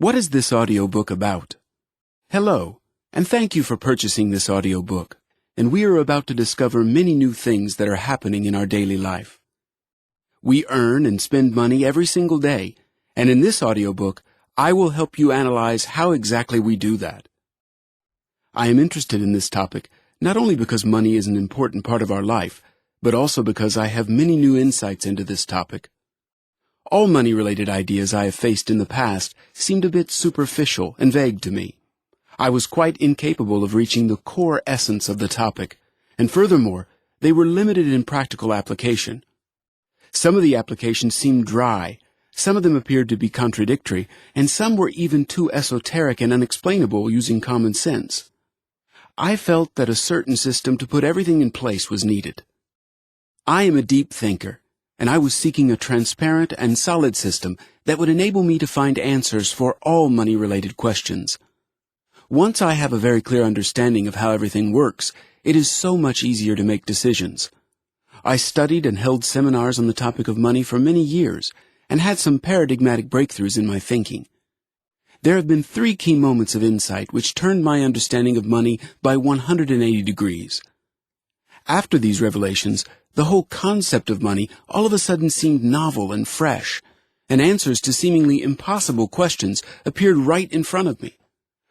What is this audiobook about? Hello, and thank you for purchasing this audiobook. And we are about to discover many new things that are happening in our daily life. We earn and spend money every single day, and in this audiobook, I will help you analyze how exactly we do that. I am interested in this topic not only because money is an important part of our life, but also because I have many new insights into this topic. All money-related ideas I have faced in the past seemed a bit superficial and vague to me. I was quite incapable of reaching the core essence of the topic, and furthermore, they were limited in practical application. Some of the applications seemed dry, some of them appeared to be contradictory, and some were even too esoteric and unexplainable using common sense. I felt that a certain system to put everything in place was needed. I am a deep thinker, and I was seeking a transparent and solid system that would enable me to find answers for all money-related questions. Once I have a very clear understanding of how everything works, it is so much easier to make decisions. I studied and held seminars on the topic of money for many years and had some paradigmatic breakthroughs in my thinking. There have been 3 key moments of insight which turned my understanding of money by 180 degrees. After these revelations, the whole concept of money all of a sudden seemed novel and fresh, and answers to seemingly impossible questions appeared right in front of me.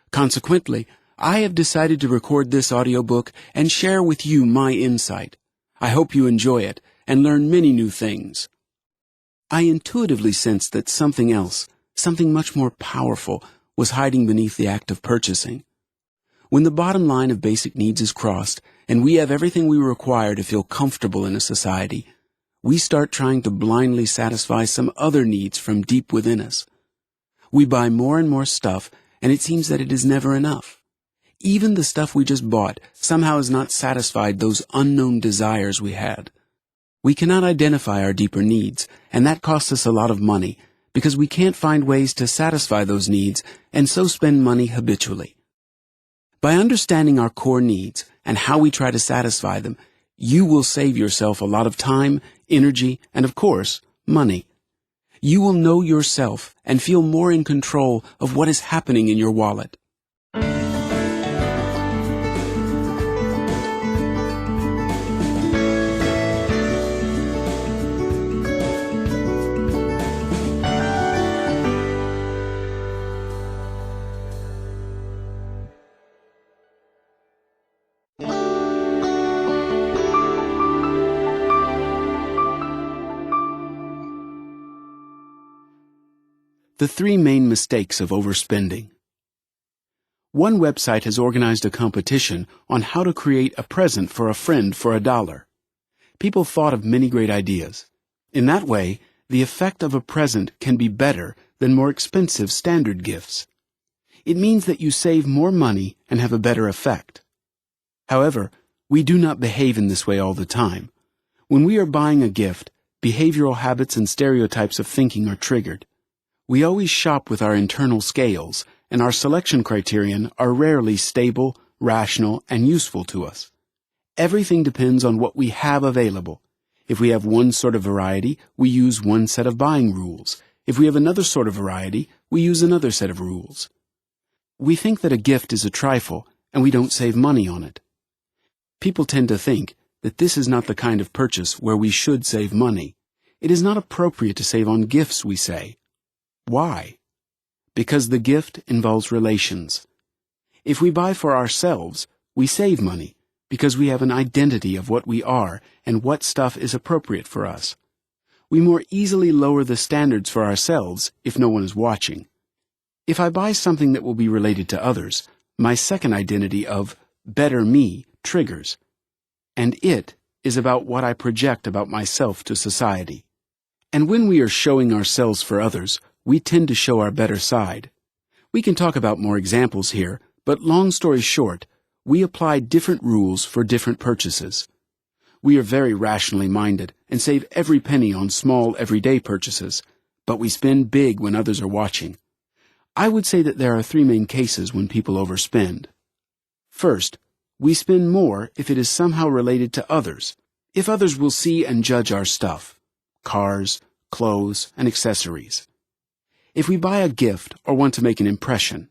Consequently, I have decided to record this audiobook and share with you my insight. I hope you enjoy it and learn many new things. I intuitively sensed that something else, something much more powerful, was hiding beneath the act of purchasing. When the bottom line of basic needs is crossed, and we have everything we require to feel comfortable in a society, we start trying to blindly satisfy some other needs from deep within us. We buy more and more stuff, and it seems that it is never enough. Even the stuff we just bought somehow has not satisfied those unknown desires we had. We cannot identify our deeper needs, and that costs us a lot of money, because we can't find ways to satisfy those needs, and so spend money habitually. By understanding our core needs and how we try to satisfy them, you will save yourself a lot of time, energy, and of course, money. You will know yourself and feel more in control of what is happening in your wallet. The 3 main mistakes of overspending. One website has organized a competition on how to create a present for a friend for $1. People thought of many great ideas. In that way, the effect of a present can be better than more expensive standard gifts. It means that you save more money and have a better effect. However, we do not behave in this way all the time. When we are buying a gift, behavioral habits and stereotypes of thinking are triggered. We always shop with our internal scales, and our selection criterion are rarely stable, rational, and useful to us. Everything depends on what we have available. If we have one sort of variety, we use one set of buying rules. If we have another sort of variety, we use another set of rules. We think that a gift is a trifle, and we don't save money on it. People tend to think that this is not the kind of purchase where we should save money. It is not appropriate to save on gifts, we say. Why? Because the gift involves relations. If we buy for ourselves, we save money because we have an identity of what we are and what stuff is appropriate for us. We more easily lower the standards for ourselves if no one is watching. If I buy something that will be related to others, my second identity of better me triggers, and it is about what I project about myself to society. And when we are showing ourselves for others, we tend to show our better side. We can talk about more examples here, but long story short, we apply different rules for different purchases. We are very rationally minded and save every penny on small everyday purchases, but we spend big when others are watching. I would say that there are 3 main cases when people overspend. First, we spend more if it is somehow related to others, if others will see and judge our stuff, cars, clothes, and accessories. if we buy a gift or want to make an impression.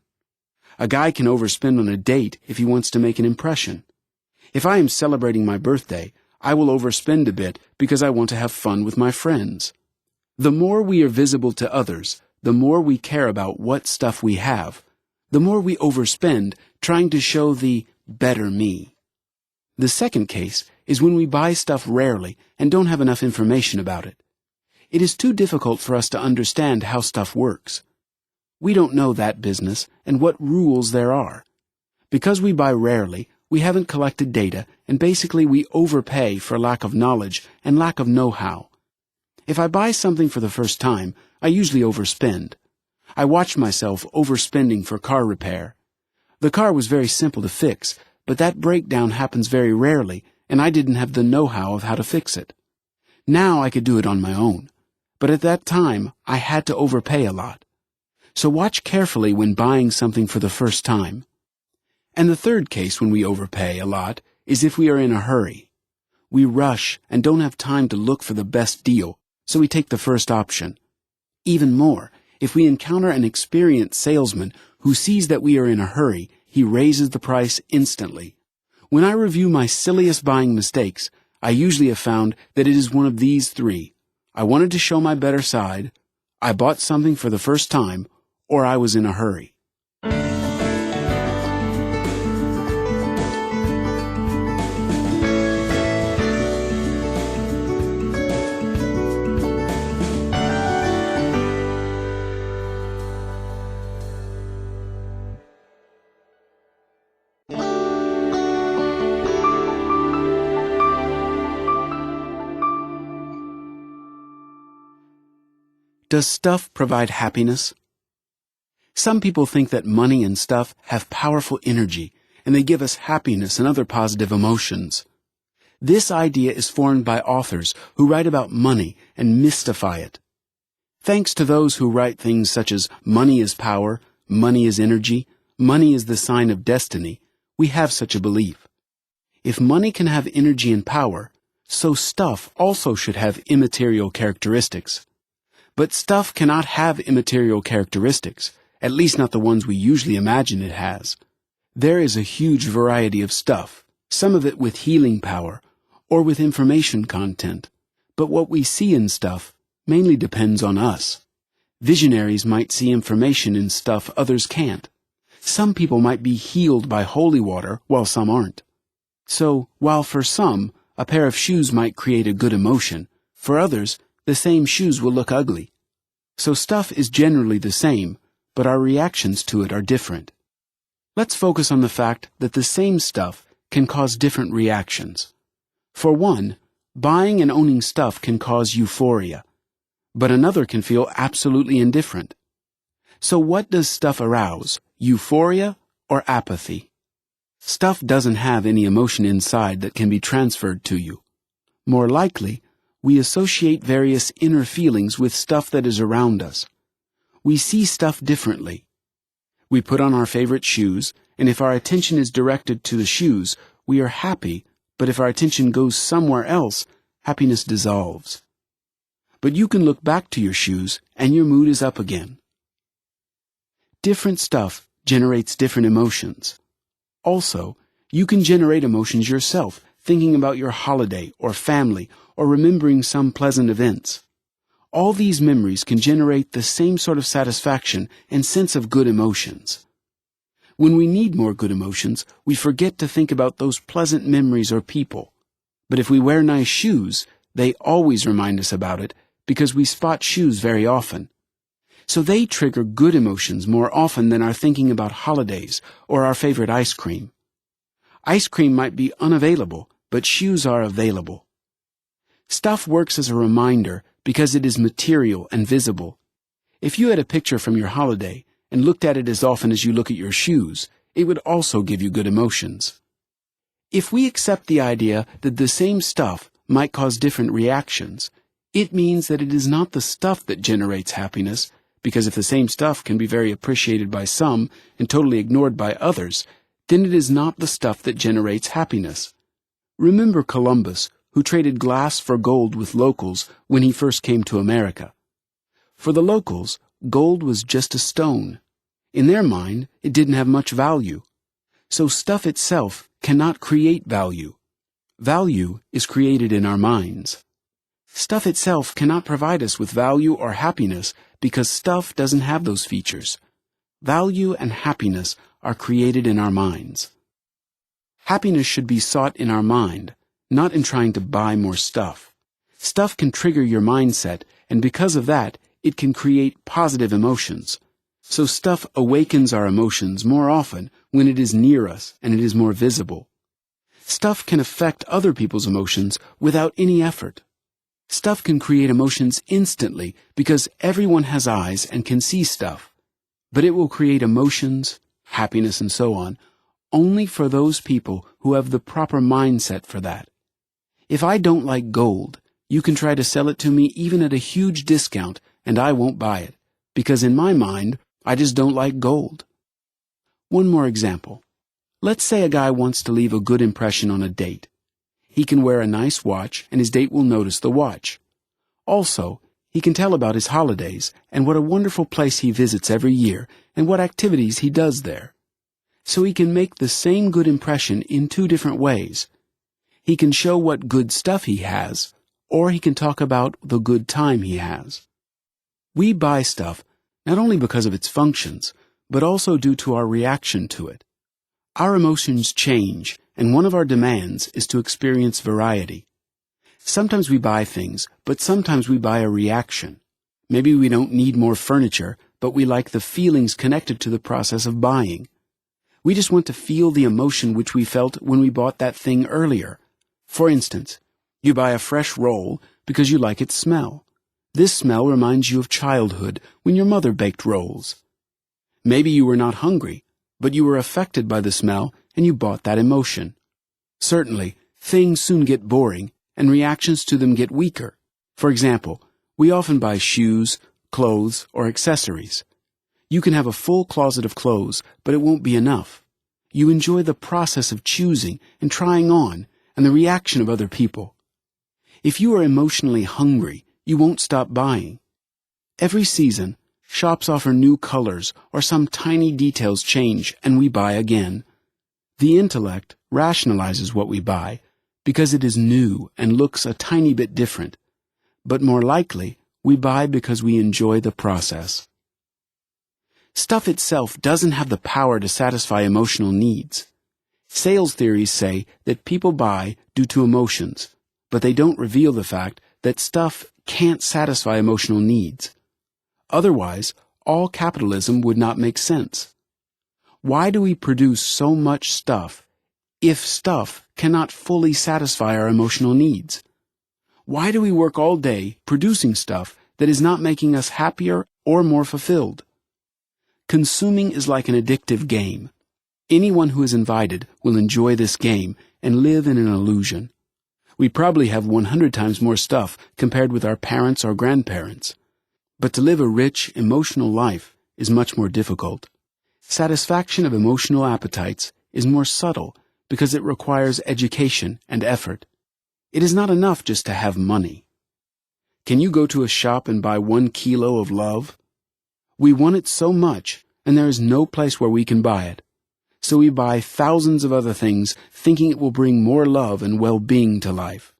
A guy can overspend on a date if he wants to make an impression. If I am celebrating my birthday, I will overspend a bit because I want to have fun with my friends. The more we are visible to others, the more we care about what stuff we have, the more we overspend trying to show the better me. The second case is when we buy stuff rarely and don't have enough information about it. It is too difficult for us to understand how stuff works. We don't know that business and what rules there are. Because we buy rarely, we haven't collected data, and basically we overpay for lack of knowledge and lack of know-how. If I buy something for the first time, I usually overspend. I watched myself overspending for car repair. The car was very simple to fix, but that breakdown happens very rarely, and I didn't have the know-how of how to fix it. Now I could do it on my own, but at that time I had to overpay a lot. So watch carefully when buying something for the first time. And the third case when we overpay a lot is if we are in a hurry. We rush and don't have time to look for the best deal, so we take the first option. Even more, if we encounter an experienced salesman who sees that we are in a hurry, he raises the price instantly. When I review my silliest buying mistakes, I usually have found that it is one of these three. I wanted to show my better side, I bought something for the first time, or I was in a hurry. Does stuff provide happiness? Some people think that money and stuff have powerful energy, and they give us happiness and other positive emotions. This idea is formed by authors who write about money and mystify it. Thanks to those who write things such as money is power, money is energy, money is the sign of destiny, we have such a belief. If money can have energy and power, so stuff also should have immaterial characteristics. But stuff cannot have immaterial characteristics, at least not the ones we usually imagine it has. There is a huge variety of stuff, some of it with healing power, or with information content. But what we see in stuff mainly depends on us. Visionaries might see information in stuff others can't. Some people might be healed by holy water, while some aren't. So, while for some, a pair of shoes might create a good emotion, for others, the same shoes will look ugly. So stuff is generally the same, but our reactions to it are different. Let's focus on the fact that the same stuff can cause different reactions. For one, buying and owning stuff can cause euphoria, but another can feel absolutely indifferent. So what does stuff arouse, euphoria or apathy? Stuff doesn't have any emotion inside that can be transferred to you. More likely, we associate various inner feelings with stuff that is around us. We see stuff differently. We put on our favorite shoes, and if our attention is directed to the shoes, we are happy, but if our attention goes somewhere else, happiness dissolves. But you can look back to your shoes, and your mood is up again. Different stuff generates different emotions. Also, you can generate emotions yourself, thinking about your holiday or family or remembering some pleasant events. All these memories can generate the same sort of satisfaction and sense of good emotions. When we need more good emotions, we forget to think about those pleasant memories or people. But if we wear nice shoes, they always remind us about it because we spot shoes very often. So they trigger good emotions more often than our thinking about holidays or our favorite ice cream. Ice cream might be unavailable, but shoes are available. Stuff works as a reminder because it is material and visible. If you had a picture from your holiday and looked at it as often as you look at your shoes, it would also give you good emotions. If we accept the idea that the same stuff might cause different reactions, it means that it is not the stuff that generates happiness, because if the same stuff can be very appreciated by some and totally ignored by others, then it is not the stuff that generates happiness. Remember Columbus, who traded glass for gold with locals when he first came to America. For the locals, gold was just a stone. In their mind, it didn't have much value. So stuff itself cannot create value. Value is created in our minds. Stuff itself cannot provide us with value or happiness because stuff doesn't have those features. Value and happiness are created in our minds. Happiness should be sought in our mind, not in trying to buy more stuff. Stuff can trigger your mindset, and because of that, it can create positive emotions. So stuff awakens our emotions more often when it is near us and it is more visible. Stuff can affect other people's emotions without any effort. Stuff can create emotions instantly because everyone has eyes and can see stuff. But it will create emotions, happiness, and so on, only for those people who have the proper mindset for that. If I don't like gold, you can try to sell it to me even at a huge discount, and I won't buy it, because in my mind, I just don't like gold. One more example. Let's say a guy wants to leave a good impression on a date. He can wear a nice watch, and his date will notice the watch. Also, he can tell about his holidays and what a wonderful place he visits every year and what activities he does there. So he can make the same good impression in two different ways. He can show what good stuff he has, or he can talk about the good time he has. We buy stuff not only because of its functions, but also due to our reaction to it. Our emotions change, and one of our demands is to experience variety. Sometimes we buy things, but sometimes we buy a reaction. Maybe we don't need more furniture, but we like the feelings connected to the process of buying. We just want to feel the emotion which we felt when we bought that thing earlier. For instance, you buy a fresh roll because you like its smell. This smell reminds you of childhood when your mother baked rolls. Maybe you were not hungry, but you were affected by the smell and you bought that emotion. Certainly, things soon get boring and reactions to them get weaker. For example, we often buy shoes, clothes, or accessories. You can have a full closet of clothes, but it won't be enough. You enjoy the process of choosing and trying on and the reaction of other people. If you are emotionally hungry, you won't stop buying. Every season, shops offer new colors or some tiny details change and we buy again. The intellect rationalizes what we buy because it is new and looks a tiny bit different. But more likely, we buy because we enjoy the process. Stuff itself doesn't have the power to satisfy emotional needs. Sales theories say that people buy due to emotions, but they don't reveal the fact that stuff can't satisfy emotional needs. Otherwise, all capitalism would not make sense. Why do we produce so much stuff if stuff cannot fully satisfy our emotional needs? Why do we work all day producing stuff that is not making us happier or more fulfilled? Consuming is like an addictive game. Anyone who is invited will enjoy this game and live in an illusion. We probably have 100 times more stuff compared with our parents or grandparents. But to live a rich, emotional life is much more difficult. Satisfaction of emotional appetites is more subtle because it requires education and effort. It is not enough just to have money. Can you go to a shop and buy 1 kilo of love? We want it so much, and there is no place where we can buy it. So we buy thousands of other things thinking it will bring more love and well-being to life.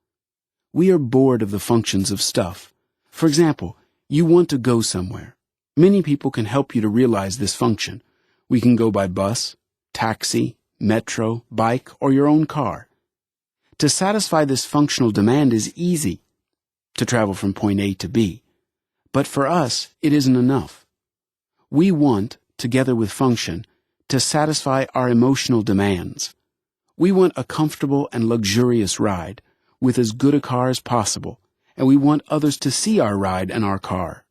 We are bored of the functions of stuff. For example, you want to go somewhere. Many people can help you to realize this function. We can go by bus, taxi, metro, bike, or your own car. To satisfy this functional demand is easy, to travel from point A to B. But for us, it isn't enough. We want, together with function, to satisfy our emotional demands. We want a comfortable and luxurious ride, with as good a car as possible, and we want others to see our ride and our car.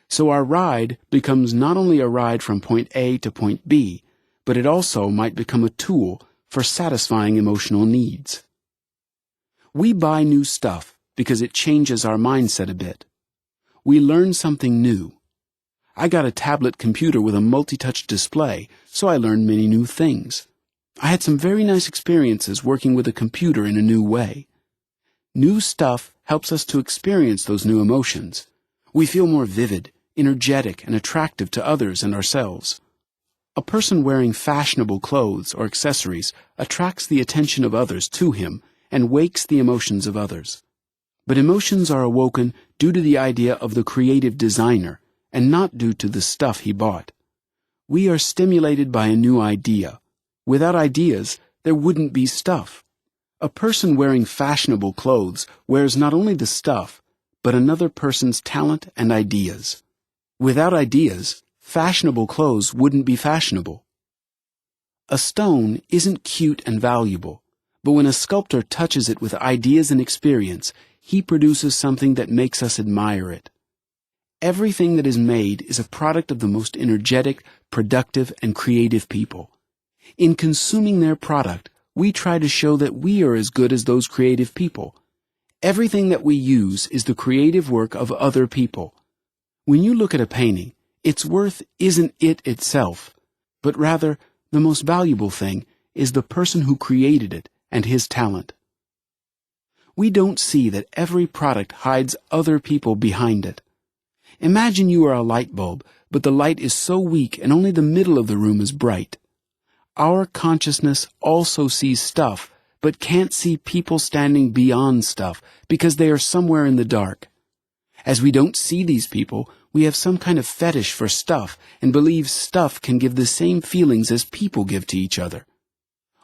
So our ride becomes not only a ride from point A to point B, but it also might become a tool for satisfying emotional needs. We buy new stuff because it changes our mindset a bit. We learn something new. I got a tablet computer with a multi-touch display, so I learned many new things. I had some very nice experiences working with a computer in a new way. New stuff helps us to experience those new emotions. We feel more vivid, energetic, and attractive to others and ourselves. A person wearing fashionable clothes or accessories attracts the attention of others to him and wakes the emotions of others. But emotions are awoken due to the idea of the creative designer and not due to the stuff he bought. We are stimulated by a new idea. Without ideas, there wouldn't be stuff. A person wearing fashionable clothes wears not only the stuff, but another person's talent and ideas. Without ideas, fashionable clothes wouldn't be fashionable. A stone isn't cute and valuable, but when a sculptor touches it with ideas and experience, he produces something that makes us admire it. Everything that is made is a product of the most energetic, productive, and creative people. In consuming their product, we try to show that we are as good as those creative people. Everything that we use is the creative work of other people. When you look at a painting, its worth isn't it itself, but rather the most valuable thing is the person who created it and his talent. We don't see that every product hides other people behind it. Imagine you are a light bulb, but the light is so weak and only the middle of the room is bright. Our consciousness also sees stuff, but can't see people standing beyond stuff because they are somewhere in the dark. As we don't see these people, we have some kind of fetish for stuff and believe stuff can give the same feelings as people give to each other.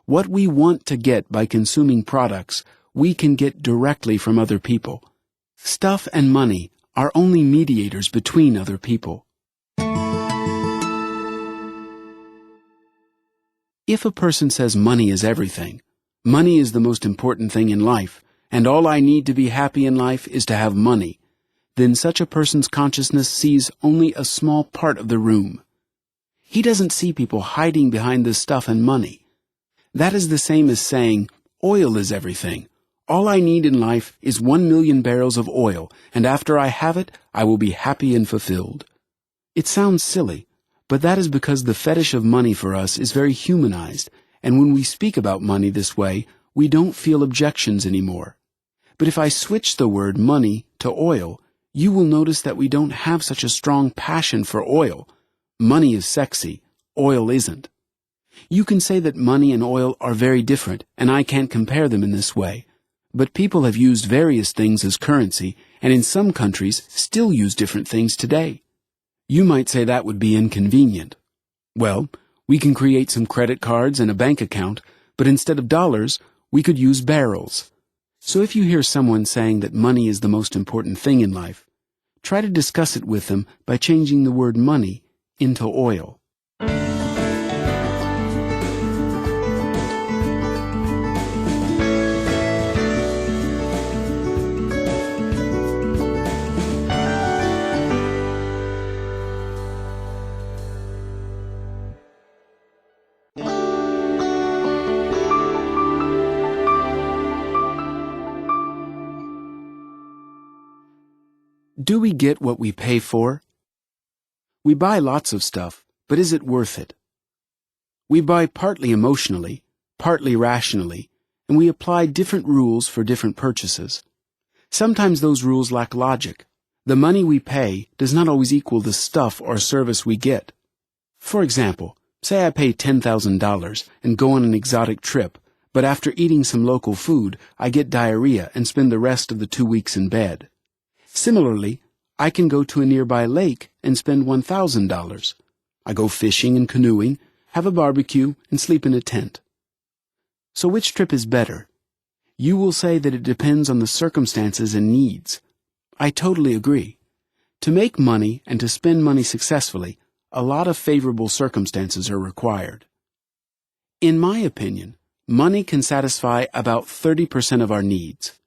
What we want to get by consuming products, we can get directly from other people. Stuff and money are only mediators between other people. If a person says money is everything, money is the most important thing in life, and all I need to be happy in life is to have money, then such a person's consciousness sees only a small part of the room. He doesn't see people hiding behind the stuff and money. That is the same as saying, oil is everything. All I need in life is 1 million barrels of oil, and after I have it, I will be happy and fulfilled. It sounds silly, but that is because the fetish of money for us is very humanized, and when we speak about money this way, we don't feel objections anymore. But if I switch the word money to oil, you will notice that we don't have such a strong passion for oil. Money is sexy, oil isn't. You can say that money and oil are very different, and I can't compare them in this way. But people have used various things as currency, and in some countries still use different things today. You might say that would be inconvenient. Well, we can create some credit cards and a bank account, but instead of dollars, we could use barrels. So if you hear someone saying that money is the most important thing in life, try to discuss it with them by changing the word money into oil. Do we get what we pay for? We buy lots of stuff, but is it worth it? We buy partly emotionally, partly rationally, and we apply different rules for different purchases. Sometimes those rules lack logic. The money we pay does not always equal the stuff or service we get. For example, say I pay $10,000 and go on an exotic trip, but after eating some local food, I get diarrhea and spend the rest of the 2 weeks in bed. Similarly, I can go to a nearby lake and spend $1,000. I go fishing and canoeing, have a barbecue, and sleep in a tent. So which trip is better? You will say that it depends on the circumstances and needs. I totally agree. To make money and to spend money successfully, a lot of favorable circumstances are required. In my opinion, money can satisfy about 30% of our needs.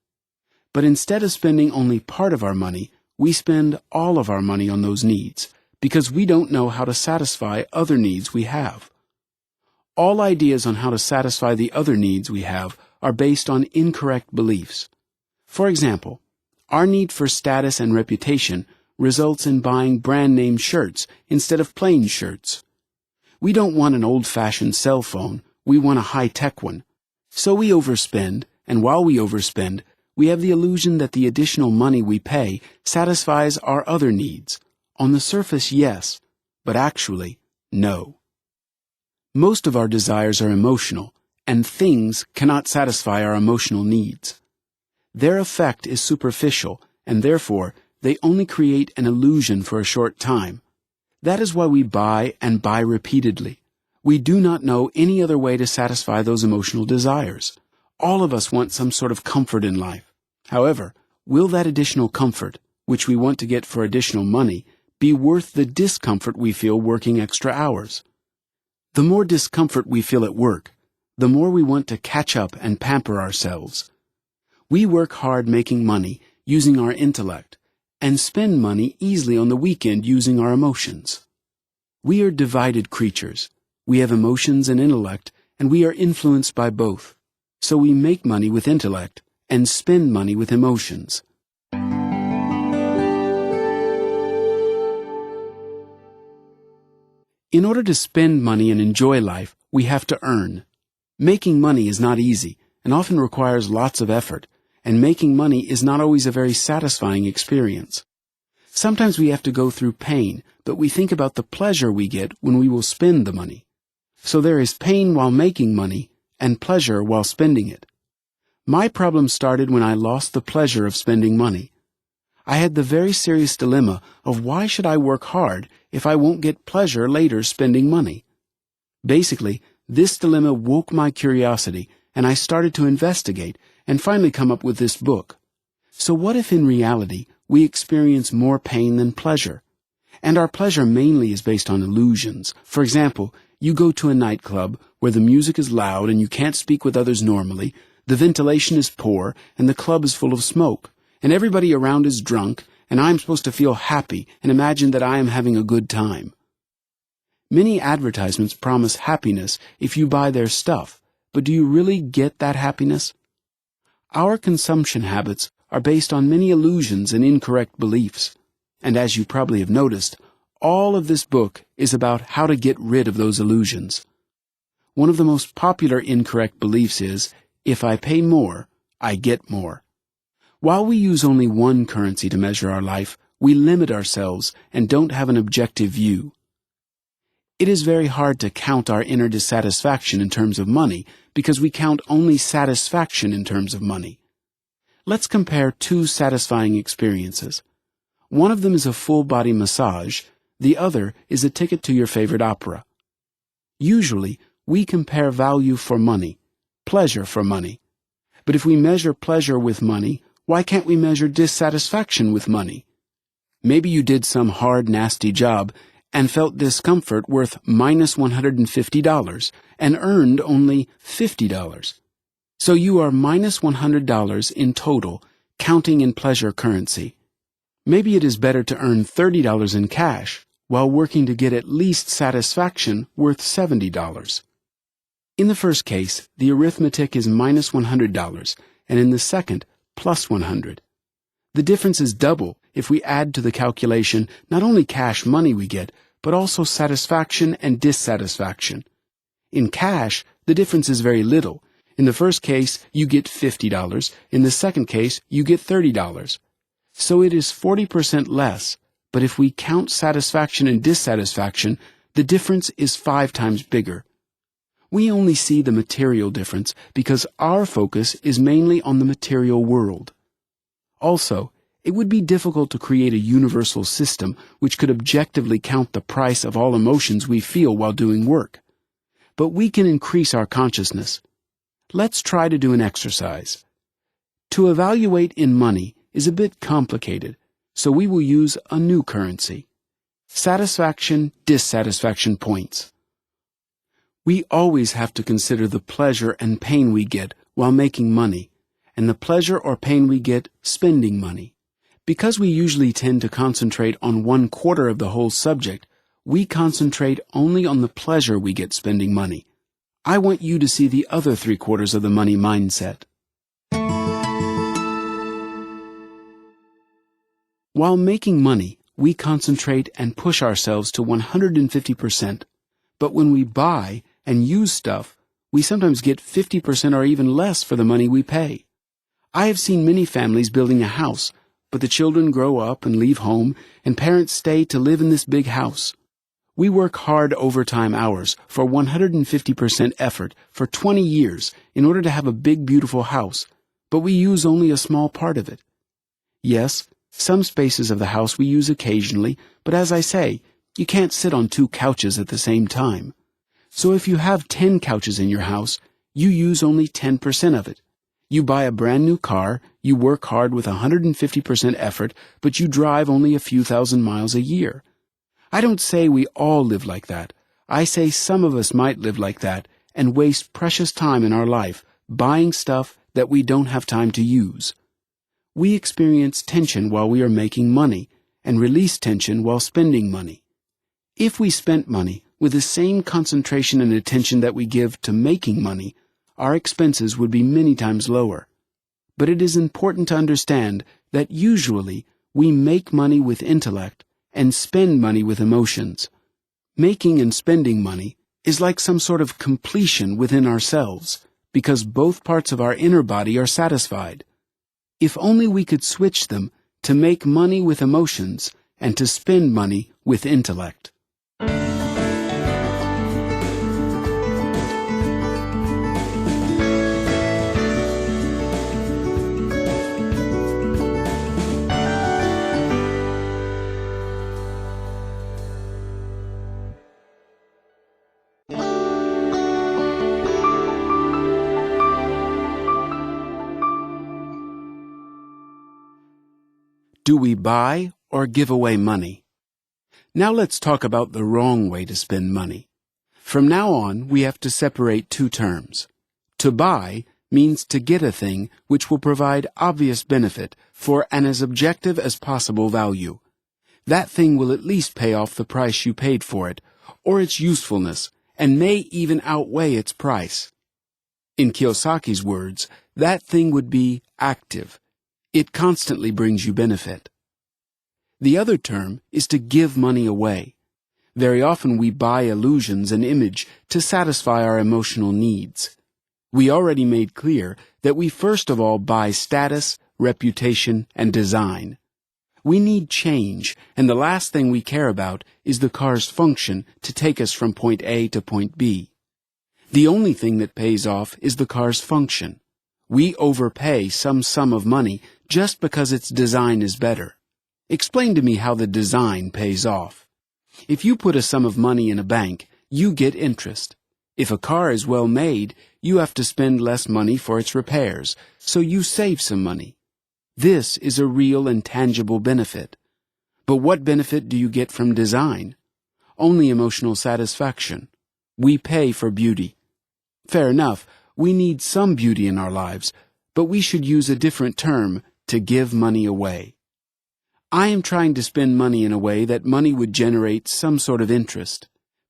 But instead of spending only part of our money, we spend all of our money on those needs, because we don't know how to satisfy other needs we have. All ideas on how to satisfy the other needs we have are based on incorrect beliefs. For example, our need for status and reputation results in buying brand-name shirts instead of plain shirts. We don't want an old-fashioned cell phone, we want a high-tech one. So we overspend, and while we overspend, we have the illusion that the additional money we pay satisfies our other needs, On the surface, yes, but actually, no. Most of our desires are emotional, and things cannot satisfy our emotional needs. Their effect is superficial, and therefore, they only create an illusion for a short time. That is why we buy and buy repeatedly. We do not know any other way to satisfy those emotional desires. All of us want some sort of comfort in life. However, will that additional comfort, which we want to get for additional money, be worth the discomfort we feel working extra hours? The more discomfort we feel at work, the more we want to catch up and pamper ourselves. We work hard making money using our intellect, and spend money easily on the weekend using our emotions. We are divided creatures. We have emotions and intellect, and we are influenced by both. So we make money with intellect and spend money with emotions. In order to spend money and enjoy life, we have to earn. Making money is not easy and often requires lots of effort, and making money is not always a very satisfying experience. Sometimes we have to go through pain, but we think about the pleasure we get when we will spend the money. So there is pain while making money and pleasure while spending it. My problem started when I lost the pleasure of spending money. I had the very serious dilemma of why should I work hard if I won't get pleasure later spending money? Basically, this dilemma woke my curiosity, and I started to investigate and finally come up with this book. So what if in reality we experience more pain than pleasure? And our pleasure mainly is based on illusions. For example, you go to a nightclub where the music is loud and you can't speak with others normally, the ventilation is poor, and the club is full of smoke, and everybody around is drunk, and I'm supposed to feel happy and imagine that I am having a good time. Many advertisements promise happiness if you buy their stuff, but do you really get that happiness? Our consumption habits are based on many illusions and incorrect beliefs. And as you probably have noticed, all of this book is about how to get rid of those illusions. One of the most popular incorrect beliefs is, if I pay more, I get more. While we use only one currency to measure our life, we limit ourselves and don't have an objective view. It is very hard to count our inner dissatisfaction in terms of money because we count only satisfaction in terms of money. Let's compare two satisfying experiences. One of them is a full-body massage, the other is a ticket to your favorite opera. Usually, we compare value for money, pleasure for money. But if we measure pleasure with money, why can't we measure dissatisfaction with money? Maybe you did some hard, nasty job and felt discomfort worth minus $150 and earned only $50. So you are minus $100 in total, counting in pleasure currency. Maybe it is better to earn $30 in cash while working to get at least satisfaction worth $70. In the first case, the arithmetic is minus $100, and in the second, plus $100. The difference is double if we add to the calculation not only cash money we get, but also satisfaction and dissatisfaction. In cash, the difference is very little. In the first case, you get $50. In the second case, you get $30. So it is 40% less, but if we count satisfaction and dissatisfaction, the difference is 5 times bigger. We only see the material difference because our focus is mainly on the material world. Also, it would be difficult to create a universal system which could objectively count the price of all emotions we feel while doing work. But we can increase our consciousness. Let's try to do an exercise. To evaluate in money is a bit complicated, so we will use a new currency. Satisfaction-dissatisfaction points. We always have to consider the pleasure and pain we get while making money, and the pleasure or pain we get spending money. Because we usually tend to concentrate on 1/4 of the whole subject, we concentrate only on the pleasure we get spending money. I want you to see the other 3/4 of the money mindset. While making money, we concentrate and push ourselves to 150%. But when we buy and use stuff, we sometimes get 50% or even less for the money we pay. I have seen many families building a house, but the children grow up and leave home, and parents stay to live in this big house. We work hard overtime hours for 150% effort for 20 years in order to have a big, beautiful house, but we use only a small part of it. Yes, some spaces of the house we use occasionally, but as I say, you can't sit on 2 couches at the same time. So if you have 10 couches in your house, you use only 10% of it. You buy a brand new car, you work hard with 150% effort, but you drive only a few thousand miles a year. I don't say we all live like that. I say some of us might live like that and waste precious time in our life buying stuff that we don't have time to use. We experience tension while we are making money and release tension while spending money. If we spent money with the same concentration and attention that we give to making money, our expenses would be many times lower. But it is important to understand that usually we make money with intellect and spend money with emotions. Making and spending money is like some sort of completion within ourselves, because both parts of our inner body are satisfied. If only we could switch them to make money with emotions and to spend money with intellect. Do we buy or give away money? Now let's talk about the wrong way to spend money. From now on, we have to separate 2 terms. To buy means to get a thing which will provide obvious benefit for an as objective as possible value. That thing will at least pay off the price you paid for it, or its usefulness, and may even outweigh its price. In Kiyosaki's words, that thing would be active. It constantly brings you benefit. The other term is to give money away. Very often we buy illusions and image to satisfy our emotional needs. We already made clear that we first of all buy status, reputation, and design. We need change, and the last thing we care about is the car's function to take us from point A to point B. The only thing that pays off is the car's function. We overpay some sum of money just because its design is better. Explain to me how the design pays off. If you put a sum of money in a bank, you get interest. If a car is well made, you have to spend less money for its repairs, so you save some money. This is a real and tangible benefit. But what benefit do you get from design? Only emotional satisfaction. We pay for beauty. Fair enough, we need some beauty in our lives, but we should use a different term to give money away. I am trying to spend money in a way that money would generate some sort of interest.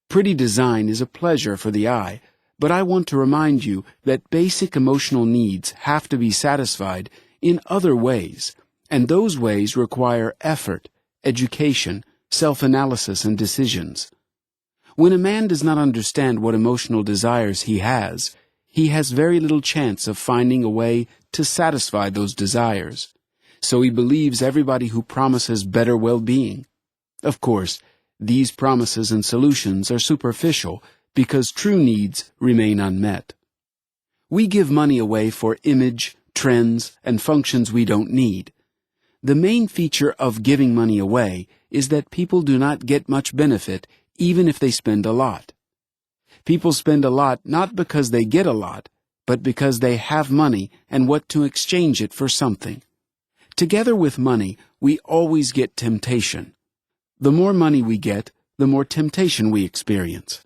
Pretty design is a pleasure for the eye, but I want to remind you that basic emotional needs have to be satisfied in other ways, and those ways require effort, education, self-analysis, and decisions. When a man does not understand what emotional desires he has very little chance of finding a way to satisfy those desires. So he believes everybody who promises better well-being. Of course, these promises and solutions are superficial because true needs remain unmet. We give money away for image, trends, and functions we don't need. The main feature of giving money away is that people do not get much benefit even if they spend a lot. People spend a lot not because they get a lot, but because they have money and want to exchange it for something. Together with money, we always get temptation. The more money we get, the more temptation we experience.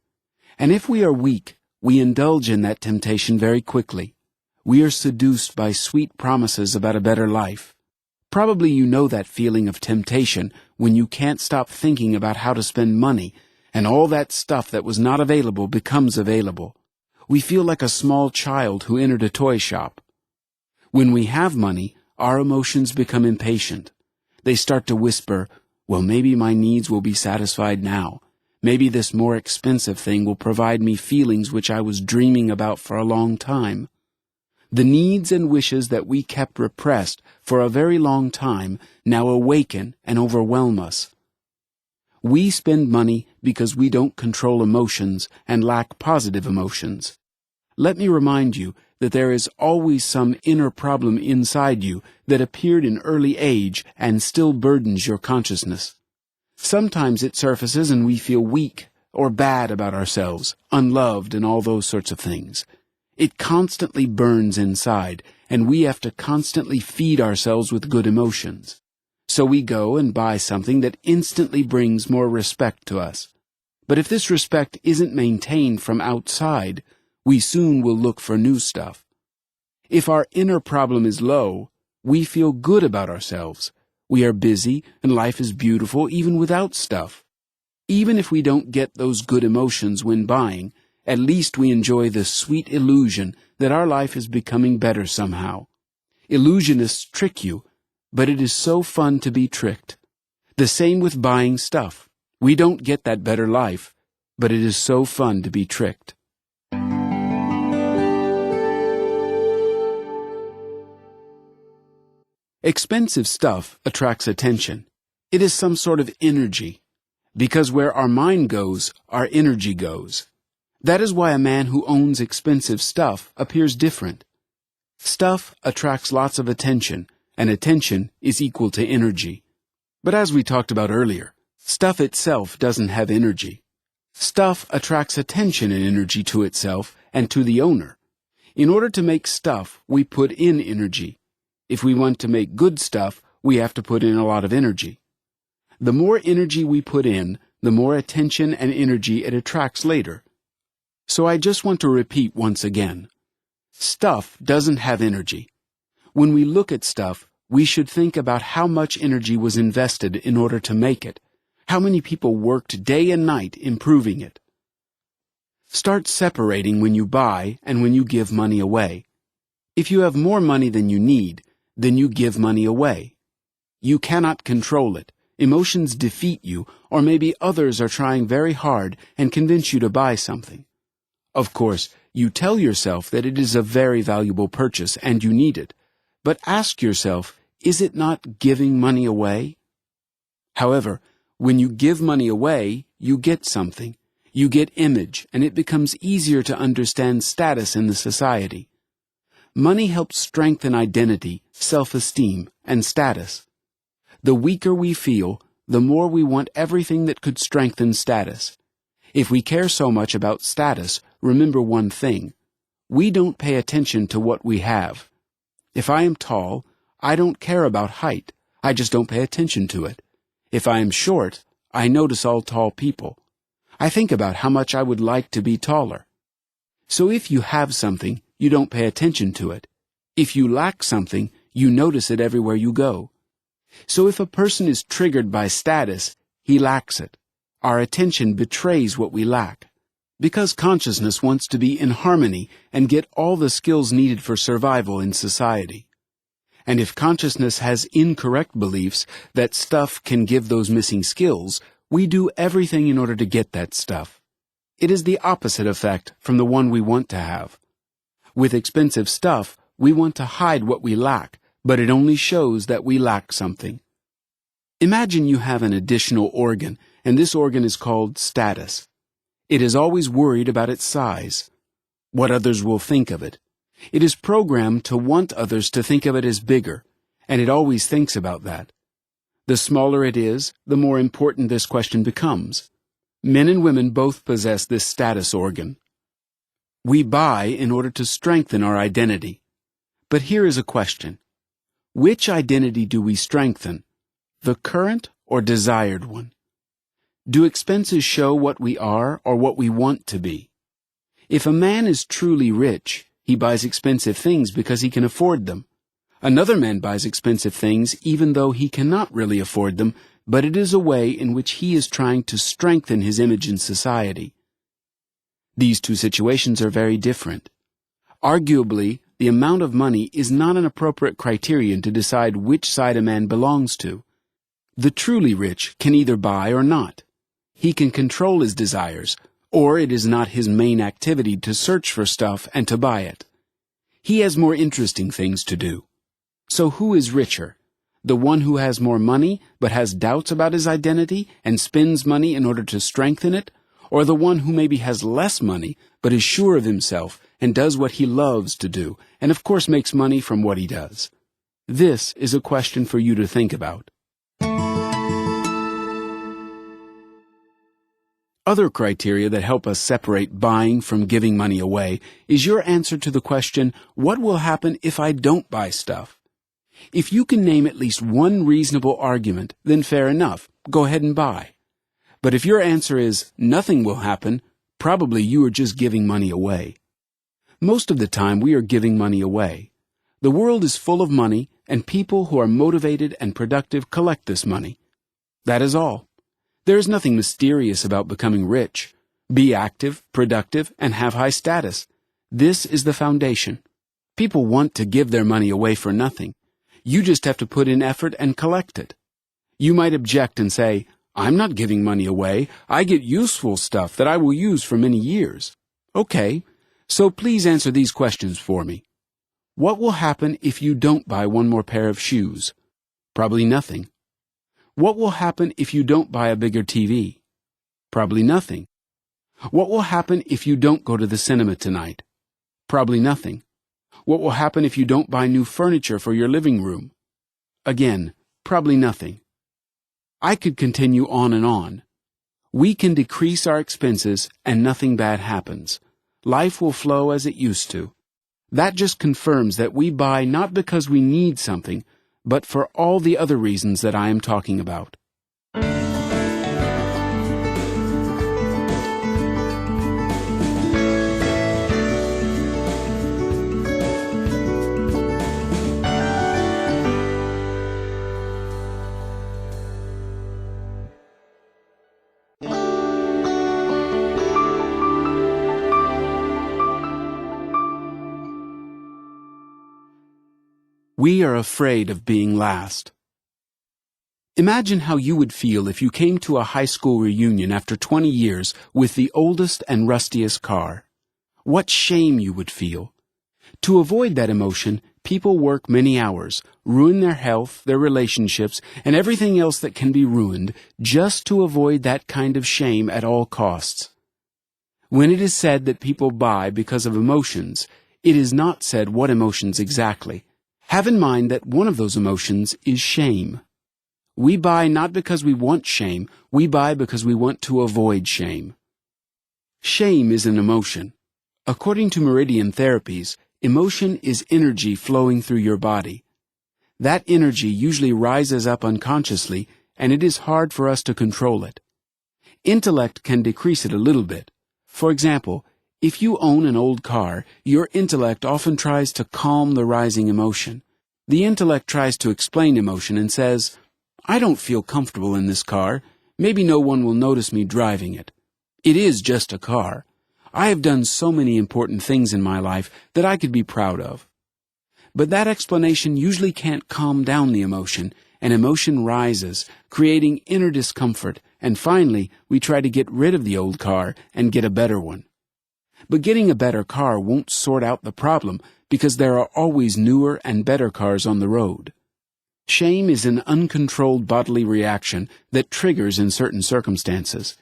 And if we are weak, we indulge in that temptation very quickly. We are seduced by sweet promises about a better life. Probably you know that feeling of temptation when you can't stop thinking about how to spend money, and all that stuff that was not available becomes available. We feel like a small child who entered a toy shop. When we have money, our emotions become impatient. They start to whisper, well, maybe my needs will be satisfied now. Maybe this more expensive thing will provide me feelings which I was dreaming about for a long time. The needs and wishes that we kept repressed for a very long time now awaken and overwhelm us. We spend money because we don't control emotions and lack positive emotions. Let me remind you that there is always some inner problem inside you that appeared in early age and still burdens your consciousness. Sometimes it surfaces and we feel weak or bad about ourselves, unloved, and all those sorts of things. It constantly burns inside, and we have to constantly feed ourselves with good emotions. So we go and buy something that instantly brings more respect to us. But if this respect isn't maintained from outside, we soon will look for new stuff. If our inner problem is low, we feel good about ourselves. We are busy, and life is beautiful even without stuff. Even if we don't get those good emotions when buying, at least we enjoy the sweet illusion that our life is becoming better somehow. Illusionists trick you, but it is so fun to be tricked. The same with buying stuff. We don't get that better life, but it is so fun to be tricked. Expensive stuff attracts attention. It is some sort of energy. Because where our mind goes, our energy goes. That is why a man who owns expensive stuff appears different. Stuff attracts lots of attention, and attention is equal to energy. But as we talked about earlier, stuff itself doesn't have energy. Stuff attracts attention and energy to itself and to the owner. In order to make stuff, we put in energy. If we want to make good stuff, we have to put in a lot of energy. The more energy we put in, the more attention and energy it attracts later. So I just want to repeat once again. Stuff doesn't have energy. When we look at stuff, we should think about how much energy was invested in order to make it, how many people worked day and night improving it. Start separating when you buy and when you give money away. If you have more money than you need, then you give money away. You cannot control it. Emotions defeat you, or maybe others are trying very hard and convince you to buy something. Of course, you tell yourself that it is a very valuable purchase and you need it, but ask yourself, is it not giving money away? However, when you give money away, you get something. You get image, and it becomes easier to understand status in the society. Money helps strengthen identity, self-esteem, and status. The weaker we feel, the more we want everything that could strengthen status. If we care so much about status, remember one thing. We don't pay attention to what we have. If I am tall, I don't care about height. I just don't pay attention to it. If I am short, I notice all tall people. I think about how much I would like to be taller. So if you have something, you don't pay attention to it. If you lack something, you notice it everywhere you go. So if a person is triggered by status, he lacks it. Our attention betrays what we lack. Because consciousness wants to be in harmony and get all the skills needed for survival in society. And if consciousness has incorrect beliefs that stuff can give those missing skills, we do everything in order to get that stuff. It is the opposite effect from the one we want to have. With expensive stuff, we want to hide what we lack, but it only shows that we lack something. Imagine you have an additional organ, and this organ is called status. It is always worried about its size, what others will think of it. It is programmed to want others to think of it as bigger, and it always thinks about that. The smaller it is, the more important this question becomes. Men and women both possess this status organ. We buy in order to strengthen our identity. But here is a question. Which identity do we strengthen? The current or desired one? Do expenses show what we are or what we want to be? If a man is truly rich, he buys expensive things because he can afford them. Another man buys expensive things even though he cannot really afford them, but it is a way in which he is trying to strengthen his image in society. These two situations are very different. Arguably, the amount of money is not an appropriate criterion to decide which side a man belongs to. The truly rich can either buy or not. He can control his desires, or it is not his main activity to search for stuff and to buy it. He has more interesting things to do. So who is richer? The one who has more money but has doubts about his identity and spends money in order to strengthen it? Or the one who maybe has less money but is sure of himself and does what he loves to do and of course makes money from what he does? This is a question for you to think about. Other criteria that help us separate buying from giving money away is your answer to the question, what will happen if I don't buy stuff? If you can name at least one reasonable argument, then fair enough, go ahead and buy. But if your answer is, nothing will happen, probably you are just giving money away. Most of the time we are giving money away. The world is full of money, and people who are motivated and productive collect this money. That is all. There is nothing mysterious about becoming rich. Be active, productive, and have high status. This is the foundation. People want to give their money away for nothing. You just have to put in effort and collect it. You might object and say, I'm not giving money away. I get useful stuff that I will use for many years. Okay, so please answer these questions for me. What will happen if you don't buy one more pair of shoes? Probably nothing. What will happen if you don't buy a bigger TV? Probably nothing. What will happen if you don't go to the cinema tonight? Probably nothing. What will happen if you don't buy new furniture for your living room? Again, probably nothing. I could continue on and on. We can decrease our expenses and nothing bad happens. Life will flow as it used to. That just confirms that we buy not because we need something, but for all the other reasons that I am talking about. We are afraid of being last. Imagine how you would feel if you came to a high school reunion after 20 years with the oldest and rustiest car. What shame you would feel. To avoid that emotion, people work many hours, ruin their health, their relationships, and everything else that can be ruined just to avoid that kind of shame at all costs. When it is said that people buy because of emotions, it is not said what emotions exactly. Have in mind that one of those emotions is shame. We buy not because we want shame, we buy because we want to avoid shame. Shame is an emotion. According to Meridian Therapies, emotion is energy flowing through your body. That energy usually rises up unconsciously, and it is hard for us to control it. Intellect can decrease it a little bit. For example, if you own an old car, your intellect often tries to calm the rising emotion. The intellect tries to explain emotion and says, I don't feel comfortable in this car. Maybe no one will notice me driving it. It is just a car. I have done so many important things in my life that I could be proud of. But that explanation usually can't calm down the emotion, and emotion rises, creating inner discomfort, and finally we try to get rid of the old car and get a better one. But getting a better car won't sort out the problem because there are always newer and better cars on the road. Shame is an uncontrolled bodily reaction that triggers in certain circumstances.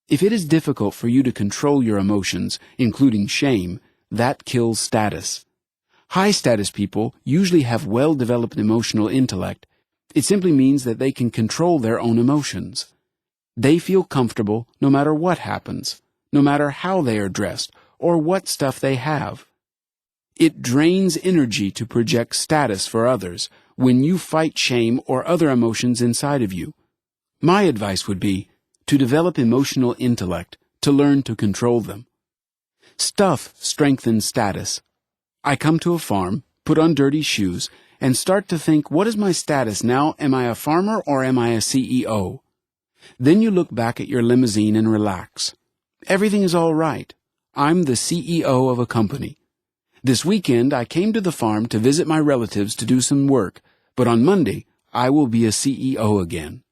If it is difficult for you to control your emotions, including shame, that kills status. High-status people usually have well-developed emotional intellect. It simply means that they can control their own emotions. They feel comfortable no matter what happens, no matter how they are dressed or what stuff they have. It drains energy to project status for others when you fight shame or other emotions inside of you. My advice would be to develop emotional intellect, to learn to control them. Stuff strengthens status. I come to a farm, put on dirty shoes, and start to think, what is my status now? Am I a farmer or am I a CEO? Then you look back at your limousine and relax. Everything is all right. I'm the CEO of a company. This weekend I came to the farm to visit my relatives to do some work, but on Monday I will be a CEO again.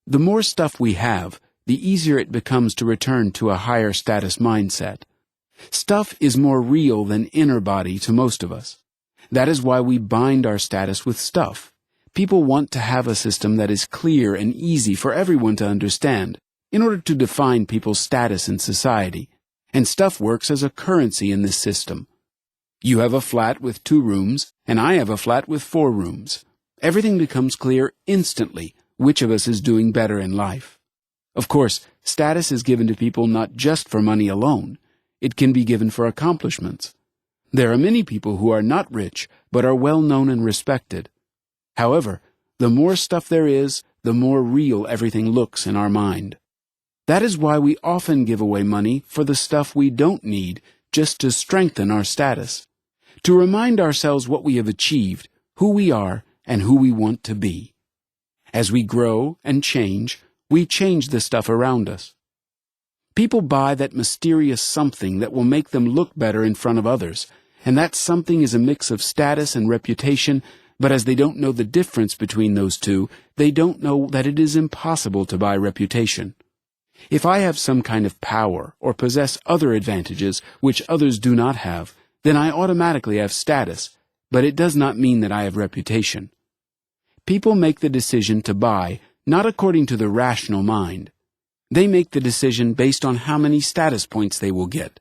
The more stuff we have, the easier it becomes to return to a higher status mindset. Stuff is more real than inner body to most of us. That is why we bind our status with stuff. People want to have a system that is clear and easy for everyone to understand in order to define people's status in society, and stuff works as a currency in this system. You have a flat with 2 rooms, and I have a flat with 4 rooms. Everything becomes clear instantly which of us is doing better in life. Of course, status is given to people not just for money alone. It can be given for accomplishments. There are many people who are not rich, but are well known and respected. However, the more stuff there is, the more real everything looks in our mind. That is why we often give away money for the stuff we don't need, just to strengthen our status, to remind ourselves what we have achieved, who we are, and who we want to be. As we grow and change, we change the stuff around us. People buy that mysterious something that will make them look better in front of others, and that something is a mix of status and reputation, but as they don't know the difference between those two, they don't know that it is impossible to buy reputation. If I have some kind of power or possess other advantages which others do not have, then I automatically have status, but it does not mean that I have reputation. People make the decision to buy not according to the rational mind. They make the decision based on how many status points they will get.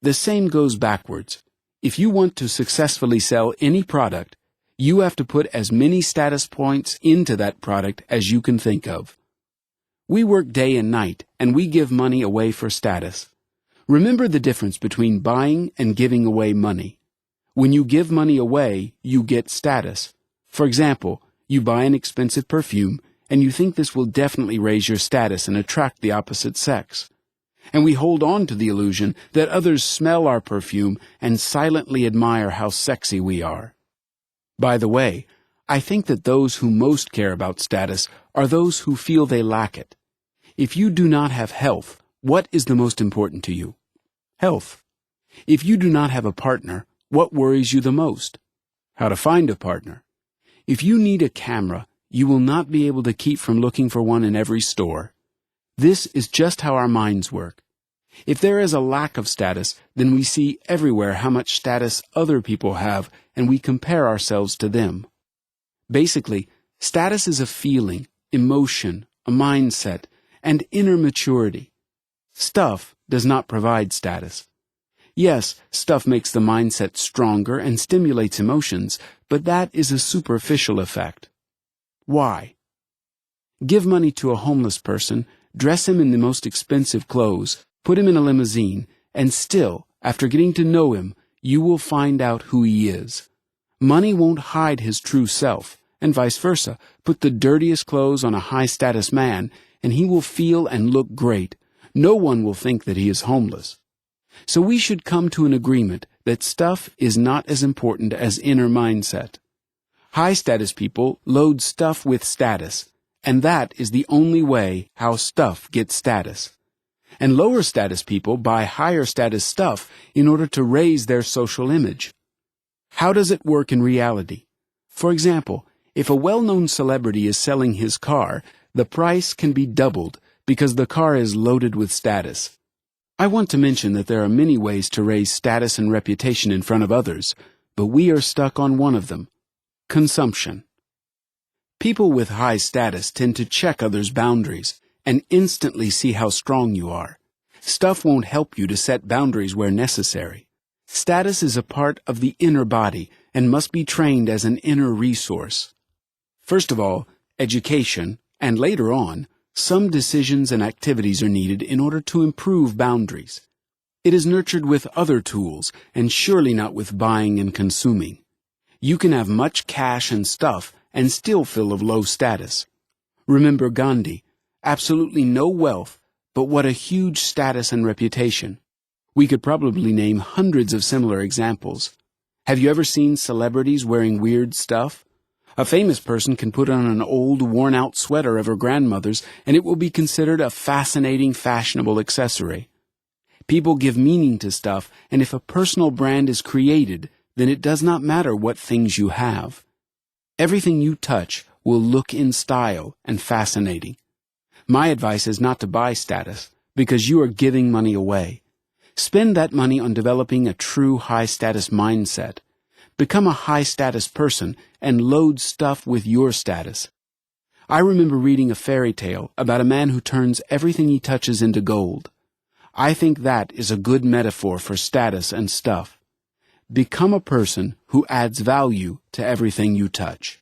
The same goes backwards. If you want to successfully sell any product, you have to put as many status points into that product as you can think of. We work day and night, and we give money away for status. Remember the difference between buying and giving away money. When you give money away, you get status. For example, you buy an expensive perfume, and you think this will definitely raise your status and attract the opposite sex. And we hold on to the illusion that others smell our perfume and silently admire how sexy we are. By the way, I think that those who most care about status are those who feel they lack it. If you do not have health, what is the most important to you? Health. If you do not have a partner, what worries you the most? How to find a partner. If you need a camera, you will not be able to keep from looking for one in every store. This is just how our minds work. If there is a lack of status, then we see everywhere how much status other people have, and we compare ourselves to them. Basically, status is a feeling, emotion, a mindset, and inner maturity. Stuff does not provide status. Yes, stuff makes the mindset stronger and stimulates emotions, but that is a superficial effect. Why? Give money to a homeless person, dress him in the most expensive clothes, put him in a limousine, and still, after getting to know him, you will find out who he is. Money won't hide his true self, and vice versa. Put the dirtiest clothes on a high-status man, and he will feel and look great. No one will think that he is homeless. So we should come to an agreement that stuff is not as important as inner mindset. High-status people load stuff with status, and that is the only way how stuff gets status. And lower-status people buy higher-status stuff in order to raise their social image. How does it work in reality? For example, if a well-known celebrity is selling his car, the price can be doubled because the car is loaded with status. I want to mention that there are many ways to raise status and reputation in front of others, but we are stuck on one of them: consumption. People with high status tend to check others' boundaries and instantly see how strong you are. Stuff won't help you to set boundaries where necessary. Status is a part of the inner body and must be trained as an inner resource. First of all, education, and later on, some decisions and activities are needed in order to improve boundaries. It is nurtured with other tools, and surely not with buying and consuming. You can have much cash and stuff and still feel of low status. Remember Gandhi, absolutely no wealth, but what a huge status and reputation. We could probably name hundreds of similar examples. Have you ever seen celebrities wearing weird stuff? A famous person can put on an old, worn-out sweater of her grandmother's, and it will be considered a fascinating, fashionable accessory. People give meaning to stuff, and if a personal brand is created, then it does not matter what things you have. Everything you touch will look in style and fascinating. My advice is not to buy status, because you are giving money away. Spend that money on developing a true high-status mindset. Become a high-status person and load stuff with your status. I remember reading a fairy tale about a man who turns everything he touches into gold. I think that is a good metaphor for status and stuff. Become a person who adds value to everything you touch.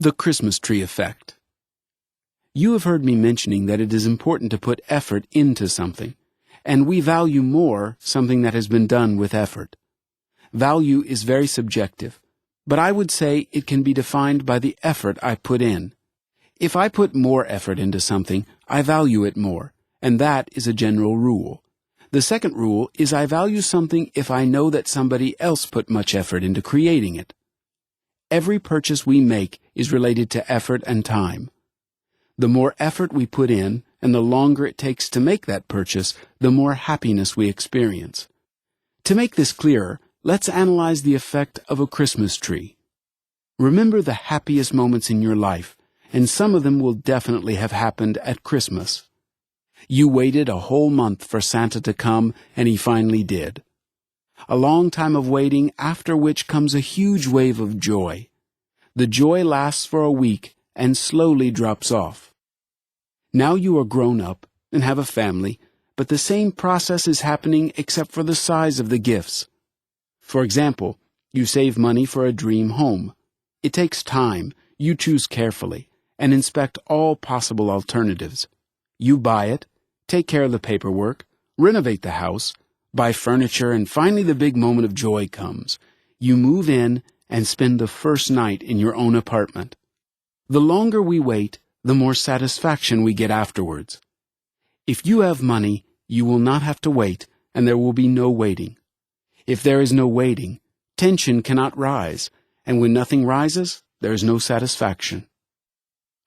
The Christmas tree effect. You have heard me mentioning that it is important to put effort into something, and we value more something that has been done with effort. Value is very subjective, but I would say it can be defined by the effort I put in. If I put more effort into something, I value it more, and that is a general rule. The second rule is I value something if I know that somebody else put much effort into creating it. Every purchase we make is related to effort and time. The more effort we put in, and the longer it takes to make that purchase, the more happiness we experience. To make this clearer, let's analyze the effect of a Christmas tree. Remember the happiest moments in your life, and some of them will definitely have happened at Christmas. You waited a whole month for Santa to come, and he finally did. A long time of waiting, after which comes a huge wave of joy. The joy lasts for a week and slowly drops off. Now you are grown up and have a family, but the same process is happening except for the size of the gifts. For example, you save money for a dream home. It takes time, you choose carefully, and inspect all possible alternatives. You buy it, take care of the paperwork, renovate the house, buy furniture, and finally the big moment of joy comes. You move in and spend the first night in your own apartment. The longer we wait, the more satisfaction we get afterwards. If you have money, you will not have to wait, and there will be no waiting. If there is no waiting, tension cannot rise, and when nothing rises, there is no satisfaction.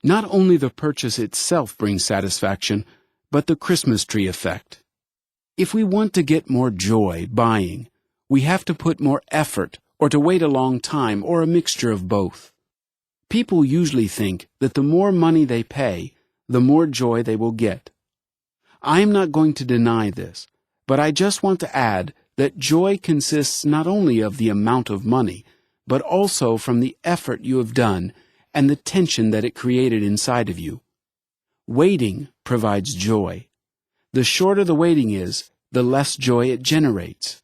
Not only the purchase itself brings satisfaction, but the Christmas tree effect. If we want to get more joy buying, we have to put more effort or to wait a long time or a mixture of both. People usually think that the more money they pay, the more joy they will get. I am not going to deny this, but I just want to add that joy consists not only of the amount of money, but also from the effort you have done and the tension that it created inside of you. Waiting provides joy. The shorter the waiting is, the less joy it generates.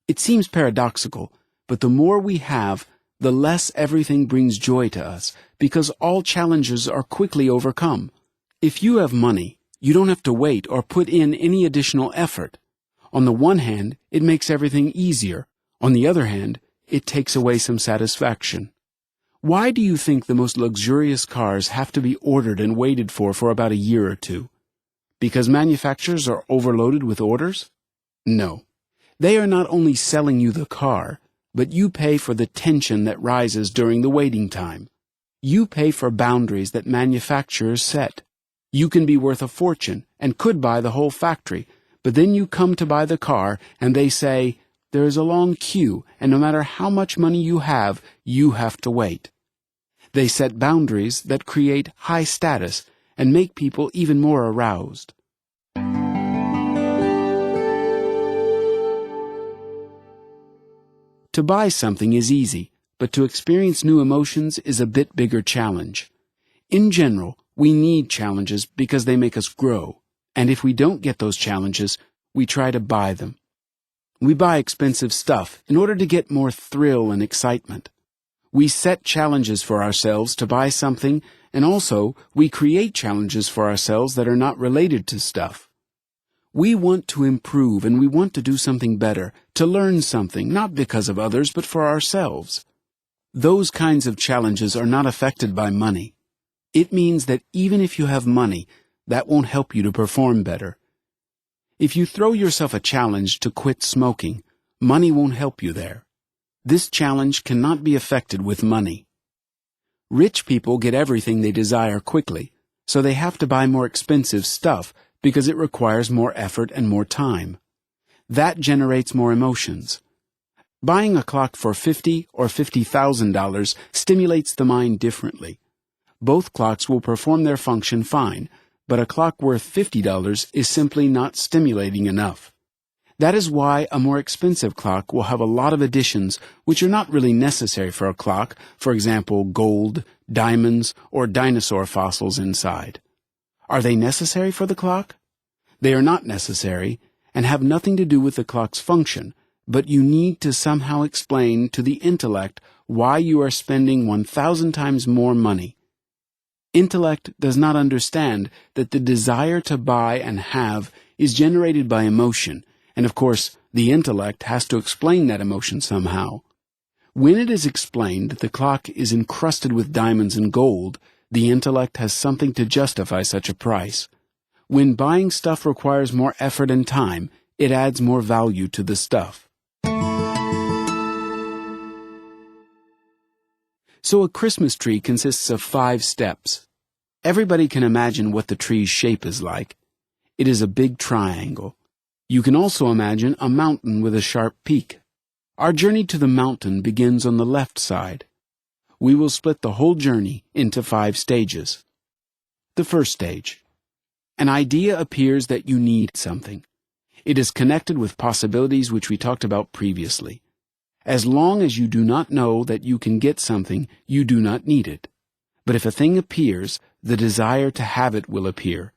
It seems paradoxical, but the more we have, the less everything brings joy to us, because all challenges are quickly overcome. If you have money, you don't have to wait or put in any additional effort. On the one hand, it makes everything easier. On the other hand, it takes away some satisfaction. Why do you think the most luxurious cars have to be ordered and waited for about a year or two? Because manufacturers are overloaded with orders? No. They are not only selling you the car, but you pay for the tension that rises during the waiting time. You pay for boundaries that manufacturers set. You can be worth a fortune and could buy the whole factory, but then you come to buy the car and they say, there is a long queue, and no matter how much money you have to wait. They set boundaries that create high status and make people even more aroused. To buy something is easy, but to experience new emotions is a bit bigger challenge. In general, we need challenges because they make us grow, and if we don't get those challenges, we try to buy them. We buy expensive stuff in order to get more thrill and excitement. We set challenges for ourselves to buy something, and also we create challenges for ourselves that are not related to stuff. We want to improve and we want to do something better, to learn something, not because of others, but for ourselves. Those kinds of challenges are not affected by money. It means that even if you have money, that won't help you to perform better. If you throw yourself a challenge to quit smoking, money won't help you there. This challenge cannot be affected with money. Rich people get everything they desire quickly, so they have to buy more expensive stuff because it requires more effort and more time. That generates more emotions. Buying a clock for $50,000 or $50,000 stimulates the mind differently. Both clocks will perform their function fine, but a clock worth $50 is simply not stimulating enough. That is why a more expensive clock will have a lot of additions which are not really necessary for a clock, for example, gold, diamonds, or dinosaur fossils inside. Are they necessary for the clock? They are not necessary and have nothing to do with the clock's function, but you need to somehow explain to the intellect why you are spending 1,000 times more money. Intellect does not understand that the desire to buy and have is generated by emotion, and of course, the intellect has to explain that emotion somehow. When it is explained that the clock is encrusted with diamonds and gold, the intellect has something to justify such a price. When buying stuff requires more effort and time, it adds more value to the stuff. So a Christmas tree consists of 5 steps. Everybody can imagine what the tree's shape is like. It is a big triangle. You can also imagine a mountain with a sharp peak. Our journey to the mountain begins on the left side. We will split the whole journey into 5 stages. The first stage. An idea appears that you need something. It is connected with possibilities which we talked about previously. As long as you do not know that you can get something, you do not need it. But if a thing appears, the desire to have it will appear.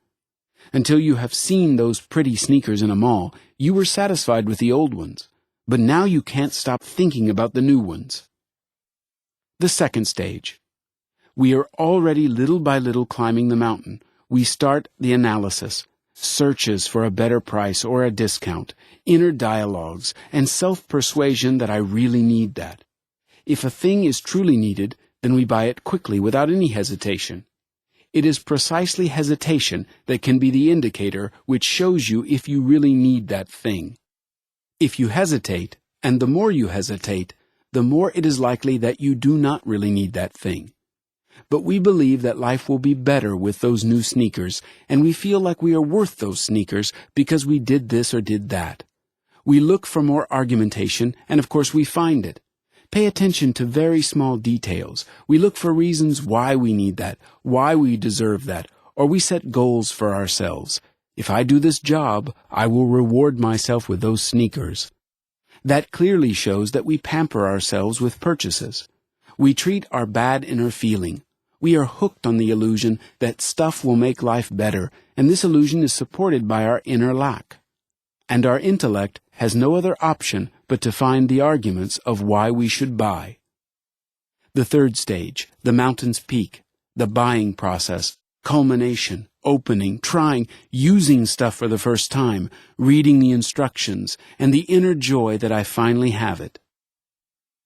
Until you have seen those pretty sneakers in a mall, you were satisfied with the old ones, but now you can't stop thinking about the new ones. The second stage. We are already little by little climbing the mountain. We start the analysis, searches for a better price or a discount, inner dialogues, and self-persuasion that I really need that. If a thing is truly needed, then we buy it quickly without any hesitation. It is precisely hesitation that can be the indicator which shows you if you really need that thing. If you hesitate, and the more you hesitate, the more it is likely that you do not really need that thing. But we believe that life will be better with those new sneakers, and we feel like we are worth those sneakers because we did this or did that. We look for more argumentation, and of course we find it. Pay attention to very small details. We look for reasons why we need that, why we deserve that, or we set goals for ourselves. If I do this job, I will reward myself with those sneakers. That clearly shows that we pamper ourselves with purchases. We treat our bad inner feeling. We are hooked on the illusion that stuff will make life better, and this illusion is supported by our inner lack. And our intellect has no other option but to find the arguments of why we should buy. The third stage, the mountain's peak, the buying process, culmination, opening, trying, using stuff for the first time, reading the instructions, and the inner joy that I finally have it.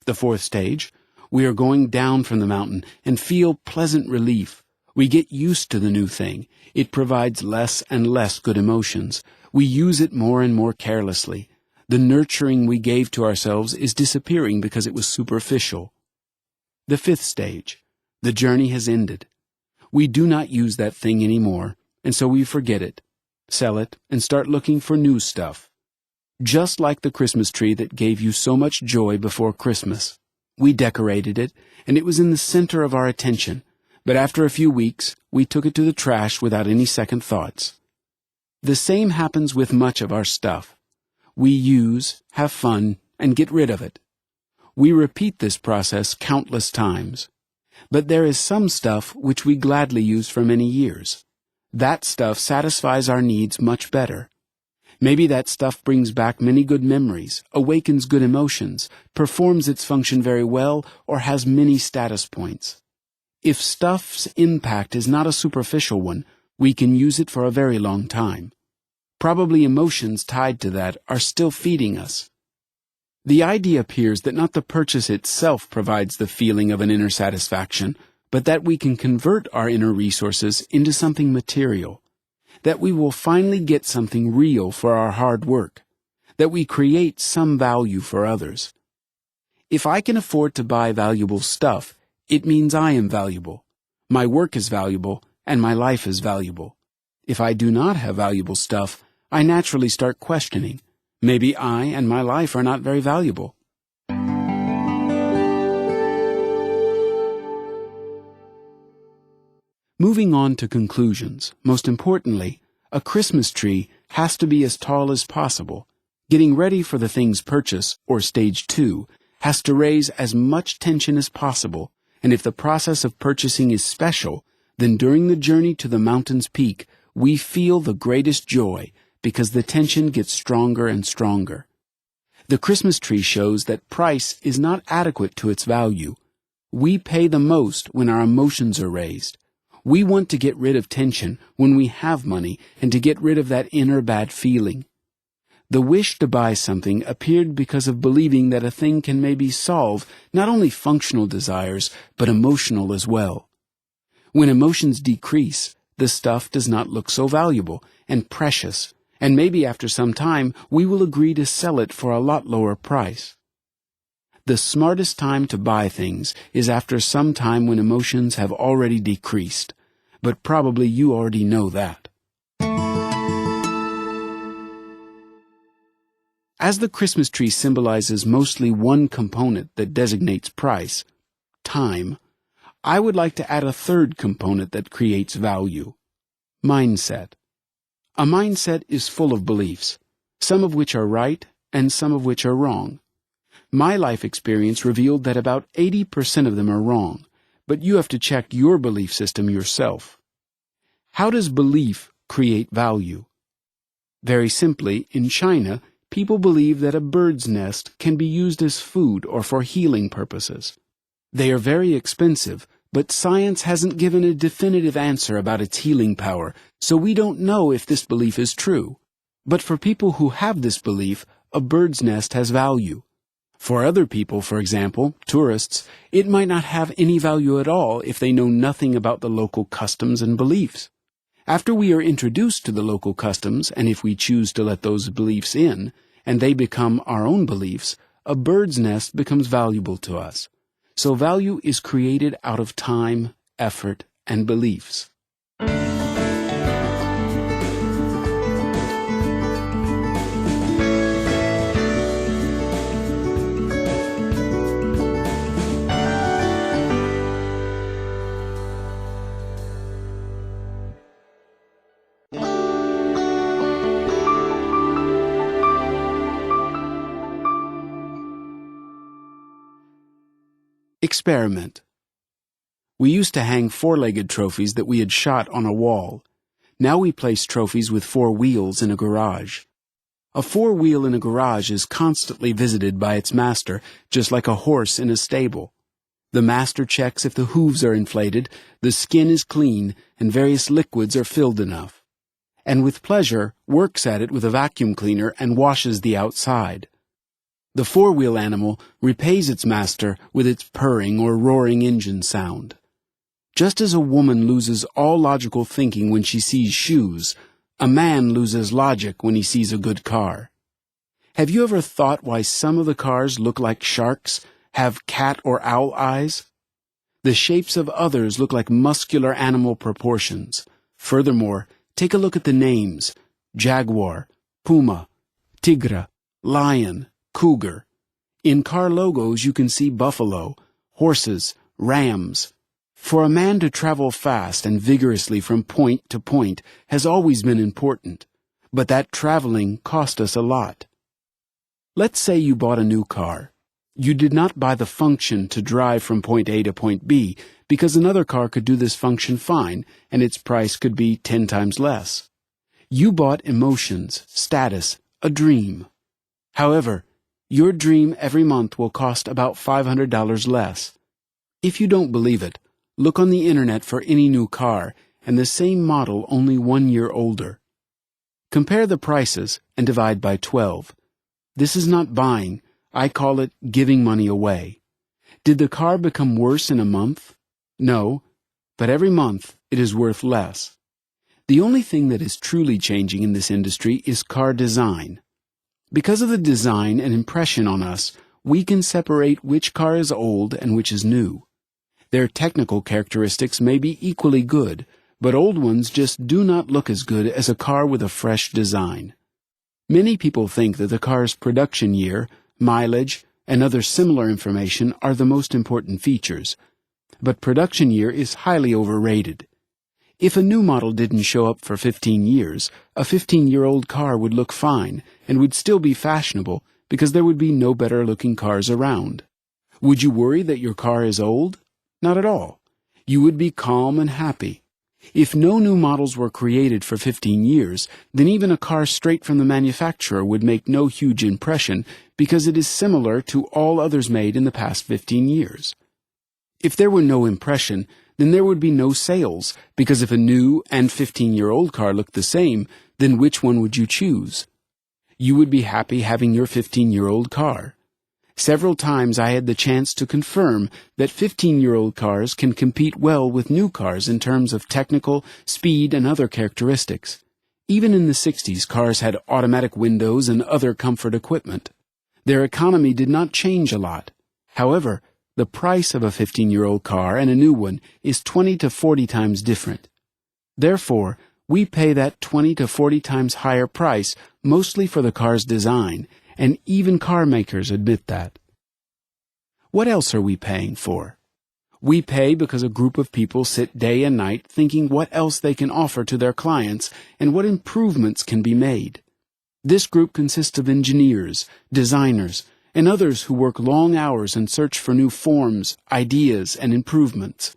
The fourth stage, we are going down from the mountain and feel pleasant relief. We get used to the new thing. It provides less and less good emotions. We use it more and more carelessly. The nurturing we gave to ourselves is disappearing because it was superficial. The fifth stage, the journey has ended. We do not use that thing anymore, and so we forget it, sell it, and start looking for new stuff. Just like the Christmas tree that gave you so much joy before Christmas. We decorated it, and it was in the center of our attention, but after a few weeks, we took it to the trash without any second thoughts. The same happens with much of our stuff. We use, have fun, and get rid of it. We repeat this process countless times. But there is some stuff which we gladly use for many years. That stuff satisfies our needs much better. Maybe that stuff brings back many good memories, awakens good emotions, performs its function very well, or has many status points. If stuff's impact is not a superficial one, we can use it for a very long time. Probably emotions tied to that are still feeding us. The idea appears that not the purchase itself provides the feeling of an inner satisfaction, but that we can convert our inner resources into something material, that we will finally get something real for our hard work, that we create some value for others. If I can afford to buy valuable stuff, it means I am valuable. My work is valuable, and my life is valuable. If I do not have valuable stuff, I naturally start questioning. Maybe I and my life are not very valuable. Moving on to conclusions, most importantly, a Christmas tree has to be as tall as possible. Getting ready for the thing's purchase, or stage 2, has to raise as much tension as possible, and if the process of purchasing is special, then during the journey to the mountain's peak, we feel the greatest joy because the tension gets stronger and stronger. The Christmas tree shows that price is not adequate to its value. We pay the most when our emotions are raised. We want to get rid of tension when we have money and to get rid of that inner bad feeling. The wish to buy something appeared because of believing that a thing can maybe solve not only functional desires, but emotional as well. When emotions decrease, the stuff does not look so valuable and precious, and maybe after some time we will agree to sell it for a lot lower price. The smartest time to buy things is after some time when emotions have already decreased, but probably you already know that. As the Christmas tree symbolizes mostly one component that designates price, time, I would like to add a third component that creates value: mindset. A mindset is full of beliefs, some of which are right and some of which are wrong. My life experience revealed that about 80% of them are wrong, but you have to check your belief system yourself. How does belief create value? Very simply, in China, people believe that a bird's nest can be used as food or for healing purposes. They are very expensive, but science hasn't given a definitive answer about its healing power, so we don't know if this belief is true. But for people who have this belief, a bird's nest has value. For other people, for example, tourists, it might not have any value at all if they know nothing about the local customs and beliefs. After we are introduced to the local customs, and if we choose to let those beliefs in, and they become our own beliefs, a bird's nest becomes valuable to us. So value is created out of time, effort, and beliefs. Experiment. We used to hang four-legged trophies that we had shot on a wall. Now we place trophies with 4 wheels in a garage. A 4-wheel in a garage is constantly visited by its master, just like a horse in a stable. The master checks if the hooves are inflated, the skin is clean, and various liquids are filled enough. And with pleasure, works at it with a vacuum cleaner and washes the outside. The 4-wheel animal repays its master with its purring or roaring engine sound. Just as a woman loses all logical thinking when she sees shoes, a man loses logic when he sees a good car. Have you ever thought why some of the cars look like sharks, have cat or owl eyes? The shapes of others look like muscular animal proportions. Furthermore, take a look at the names: Jaguar, Puma, Tigra, Lion, Cougar. In car logos you can see buffalo, horses, rams. For a man to travel fast and vigorously from point to point has always been important, but that traveling cost us a lot. Let's say you bought a new car. You did not buy the function to drive from point A to point B because another car could do this function fine and its price could be 10 times less. You bought emotions, status, a dream. However, your dream every month will cost about $500 less. If you don't believe it, look on the internet for any new car and the same model only 1 year older. Compare the prices and divide by 12. This is not buying. I call it giving money away. Did the car become worse in a month? No, but every month it is worth less. The only thing that is truly changing in this industry is car design. Because of the design and impression on us, we can separate which car is old and which is new. Their technical characteristics may be equally good, but old ones just do not look as good as a car with a fresh design. Many people think that the car's production year, mileage, and other similar information are the most important features. But production year is highly overrated. If a new model didn't show up for 15 years, a 15-year-old car would look fine and would still be fashionable because there would be no better-looking cars around. Would you worry that your car is old? Not at all. You would be calm and happy. If no new models were created for 15 years, then even a car straight from the manufacturer would make no huge impression because it is similar to all others made in the past 15 years. If there were no impression, then there would be no sales, because if a new and 15-year-old car looked the same, then which one would you choose? You would be happy having your 15-year-old car. Several times I had the chance to confirm that 15-year-old cars can compete well with new cars in terms of technical, speed, and other characteristics. Even in the 60s, cars had automatic windows and other comfort equipment. Their economy did not change a lot. However, the price of a 15-year-old car and a new one is 20 to 40 times different. Therefore, we pay that 20 to 40 times higher price mostly for the car's design, and even car makers admit that. What else are we paying for? We pay because a group of people sit day and night thinking what else they can offer to their clients and what improvements can be made. This group consists of engineers, designers, and others who work long hours and search for new forms, ideas, and improvements.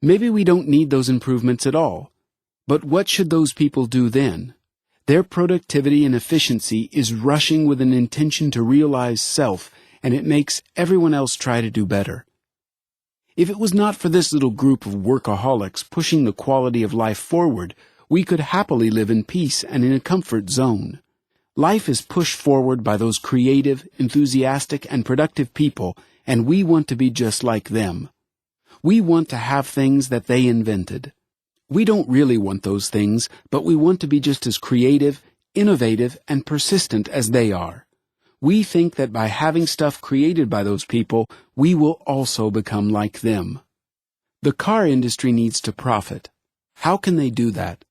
Maybe we don't need those improvements at all. But what should those people do then? Their productivity and efficiency is rushing with an intention to realize self, and it makes everyone else try to do better. If it was not for this little group of workaholics pushing the quality of life forward, we could happily live in peace and in a comfort zone. Life is pushed forward by those creative, enthusiastic, and productive people, and we want to be just like them. We want to have things that they invented. We don't really want those things, but we want to be just as creative, innovative, and persistent as they are. We think that by having stuff created by those people, we will also become like them. The car industry needs to profit. How can they do that?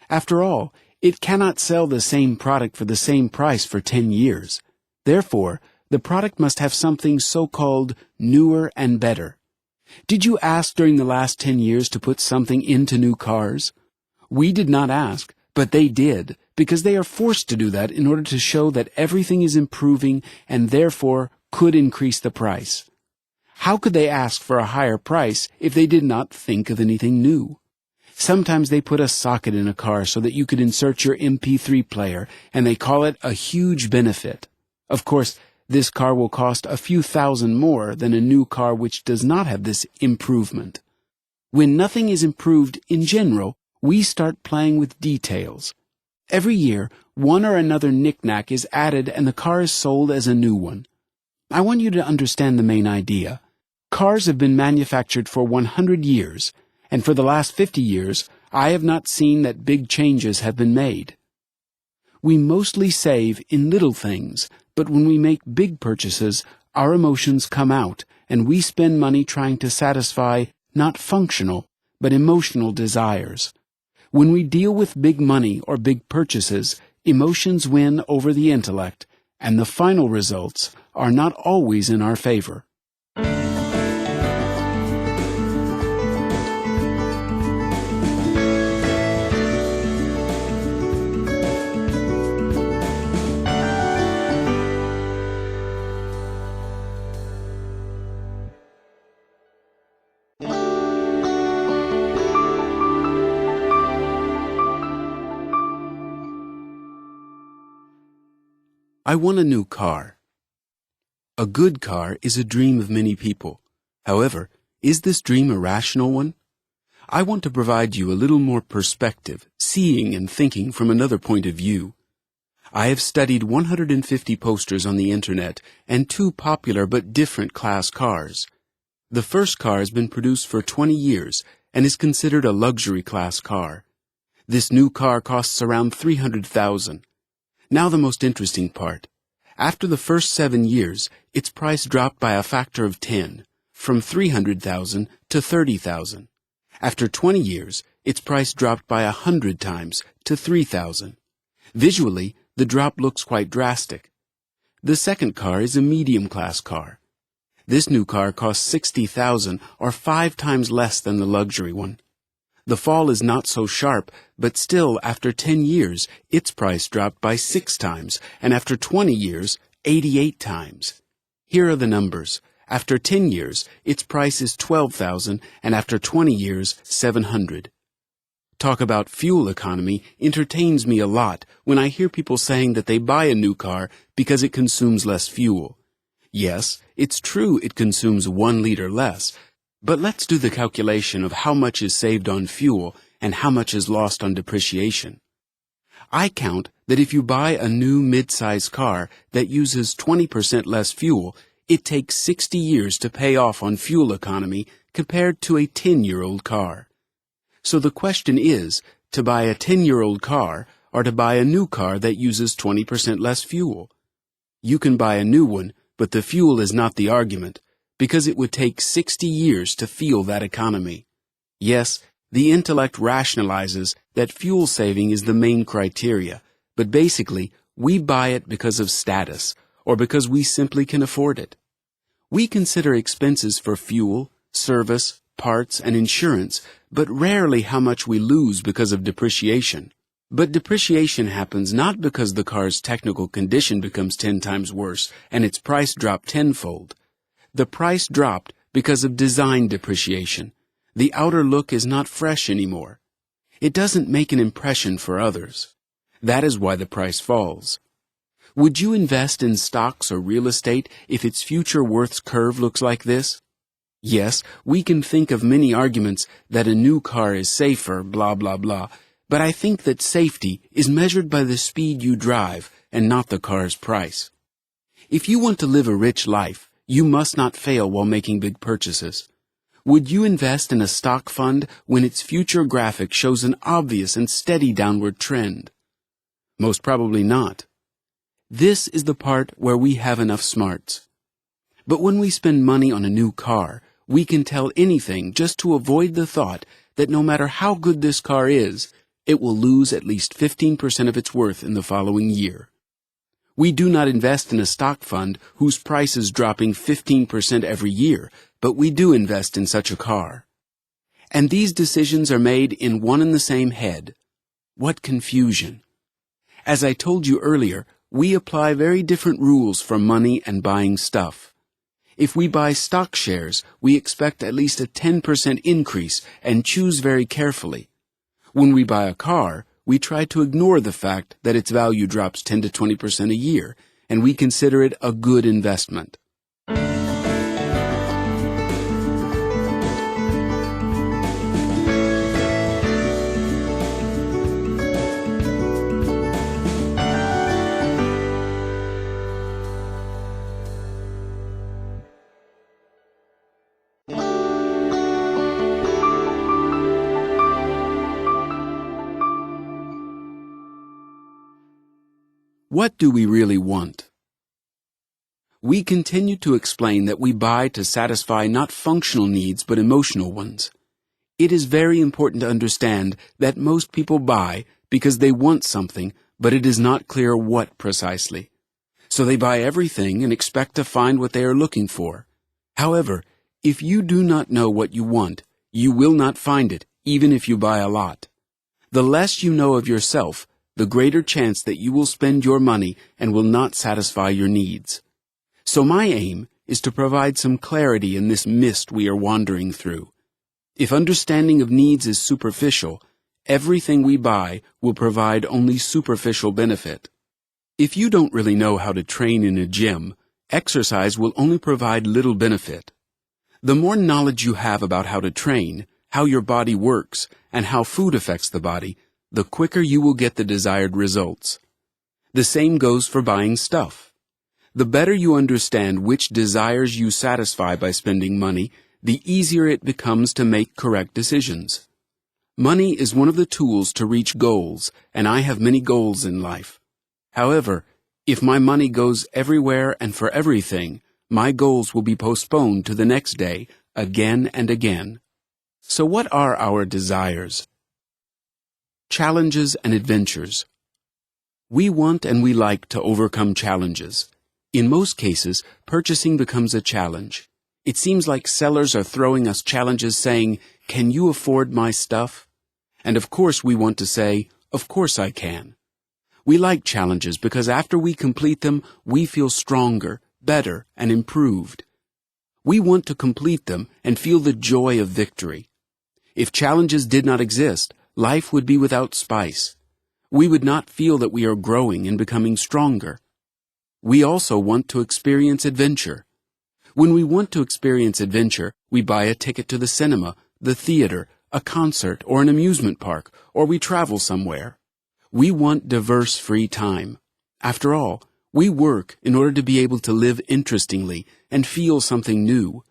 After all, it cannot sell the same product for the same price for 10 years. Therefore, the product must have something so-called newer and better. Did you ask during the last 10 years to put something into new cars? We did not ask, but they did, because they are forced to do that in order to show that everything is improving and therefore could increase the price. How could they ask for a higher price if they did not think of anything new? Sometimes they put a socket in a car so that you could insert your MP3 player, and they call it a huge benefit. Of course, this car will cost a few thousand more than a new car which does not have this improvement. When nothing is improved in general, we start playing with details. Every year, one or another knick-knack is added and the car is sold as a new one. I want you to understand the main idea. Cars have been manufactured for 100 years, and for the last 50 years, I have not seen that big changes have been made. We mostly save in little things, but when we make big purchases, our emotions come out, and we spend money trying to satisfy not functional, but emotional desires. When we deal with big money or big purchases, emotions win over the intellect, and the final results are not always in our favor. I want a new car. A good car is a dream of many people. However, is this dream a rational one? I want to provide you a little more perspective, seeing and thinking from another point of view. I have studied 150 posters on the internet and 2 popular but different class cars. The first car has been produced for 20 years and is considered a luxury class car. This new car costs around $300,000. Now the most interesting part. After the first 7 years, its price dropped by a factor of 10, from 300,000 to 30,000. After 20 years, its price dropped by 100 times to 3,000. Visually, the drop looks quite drastic. The second car is a medium-class car. This new car costs 60,000, or 5 times less than the luxury one. The fall is not so sharp, but still, after 10 years, its price dropped by 6 times, and after 20 years, 88 times. Here are the numbers. After 10 years, its price is 12,000, and after 20 years, 700. Talk about fuel economy entertains me a lot when I hear people saying that they buy a new car because it consumes less fuel. Yes, it's true it consumes 1 liter less, but let's do the calculation of how much is saved on fuel and how much is lost on depreciation. I count that if you buy a new mid-size car that uses 20% less fuel, it takes 60 years to pay off on fuel economy compared to a 10-year-old car. So the question is, to buy a 10-year-old car or to buy a new car that uses 20% less fuel? You can buy a new one, but the fuel is not the argument, because it would take 60 years to feel that economy. Yes, the intellect rationalizes that fuel saving is the main criteria, but basically, we buy it because of status, or because we simply can afford it. We consider expenses for fuel, service, parts, and insurance, but rarely how much we lose because of depreciation. But depreciation happens not because the car's technical condition becomes 10 times worse and its price dropped tenfold. The price dropped because of design depreciation. The outer look is not fresh anymore. It doesn't make an impression for others. That is why the price falls. Would you invest in stocks or real estate if its future worth's curve looks like this? Yes, we can think of many arguments that a new car is safer, blah, blah, blah, but I think that safety is measured by the speed you drive and not the car's price. If you want to live a rich life, you must not fail while making big purchases. Would you invest in a stock fund when its future graphic shows an obvious and steady downward trend? Most probably not. This is the part where we have enough smarts. But when we spend money on a new car, we can tell anything just to avoid the thought that no matter how good this car is, it will lose at least 15% of its worth in the following year. We do not invest in a stock fund whose price is dropping 15% every year, but we do invest in such a car. And these decisions are made in one and the same head. What confusion! As I told you earlier, we apply very different rules for money and buying stuff. If we buy stock shares, we expect at least a 10% increase and choose very carefully. When we buy a car, we try to ignore the fact that its value drops 10 to 20% a year, and we consider it a good investment. What do we really want? We continue to explain that we buy to satisfy not functional needs but emotional ones. It is very important to understand that most people buy because they want something, but it is not clear what precisely. So they buy everything and expect to find what they are looking for. However, if you do not know what you want, you will not find it, even if you buy a lot. The less you know of yourself, the greater chance that you will spend your money and will not satisfy your needs. So my aim is to provide some clarity in this mist we are wandering through. If understanding of needs is superficial, everything we buy will provide only superficial benefit. If you don't really know how to train in a gym, exercise will only provide little benefit. The more knowledge you have about how to train, how your body works, and how food affects the body, the quicker you will get the desired results. The same goes for buying stuff. The better you understand which desires you satisfy by spending money, the easier it becomes to make correct decisions. Money is one of the tools to reach goals, and I have many goals in life. However, If my money goes everywhere and for everything, my goals will be postponed to the next day again and again. So what are our desires? Challenges and adventures. We want and we like to overcome challenges. In most cases, purchasing becomes a challenge. It seems like sellers are throwing us challenges saying, "Can you afford my stuff?" And of course we want to say, "Of course I can." We like challenges because after we complete them, we feel stronger, better, and improved. We want to complete them and feel the joy of victory. If challenges did not exist, life would be without spice. We would not feel that we are growing and becoming stronger. We also want to experience adventure. When we want to experience adventure, we buy a ticket to the cinema, the theater, a concert, or an amusement park, or we travel somewhere. We want diverse free time. After all, we work in order to be able to live interestingly and feel something new.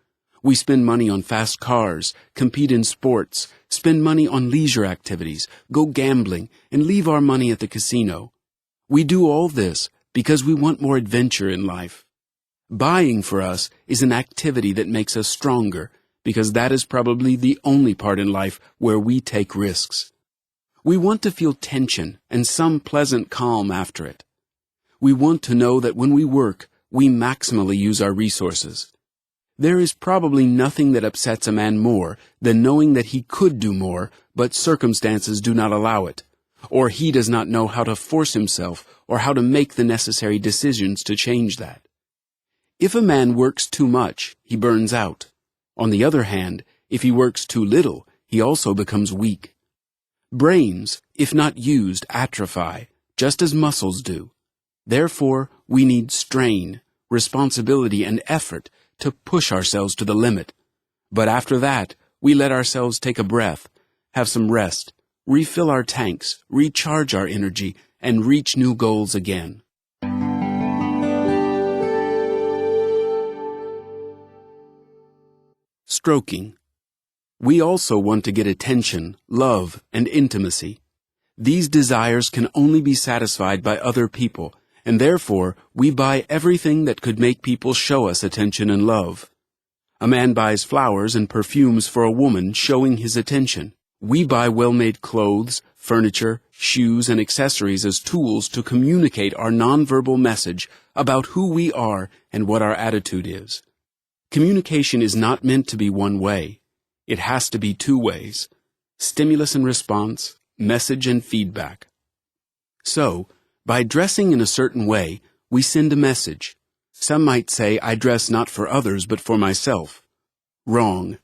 We spend money on fast cars, compete in sports, spend money on leisure activities, go gambling, and leave our money at the casino. We do all this because we want more adventure in life. Buying for us is an activity that makes us stronger because that is probably the only part in life where we take risks. We want to feel tension and some pleasant calm after it. We want to know that when we work, we maximally use our resources. There is probably nothing that upsets a man more than knowing that he could do more, but circumstances do not allow it, or he does not know how to force himself or how to make the necessary decisions to change that. If a man works too much, he burns out. On the other hand, if he works too little, he also becomes weak. Brains, if not used, atrophy, just as muscles do. Therefore, we need strain, responsibility, and effort to push ourselves to the limit. But after that, we let ourselves take a breath, have some rest, refill our tanks, recharge our energy, and reach new goals again. Stroking. We also want to get attention, love, and intimacy. These desires can only be satisfied by other people, and therefore we buy everything that could make people show us attention and love. A man buys flowers and perfumes for a woman showing his attention. We buy well-made clothes, furniture, shoes, and accessories as tools to communicate our nonverbal message about who we are and what our attitude is. Communication is not meant to be one way. It has to be two ways: stimulus and response, message and feedback. So, by dressing in a certain way, we send a message. Some might say, I dress not for others but for myself. Wrong.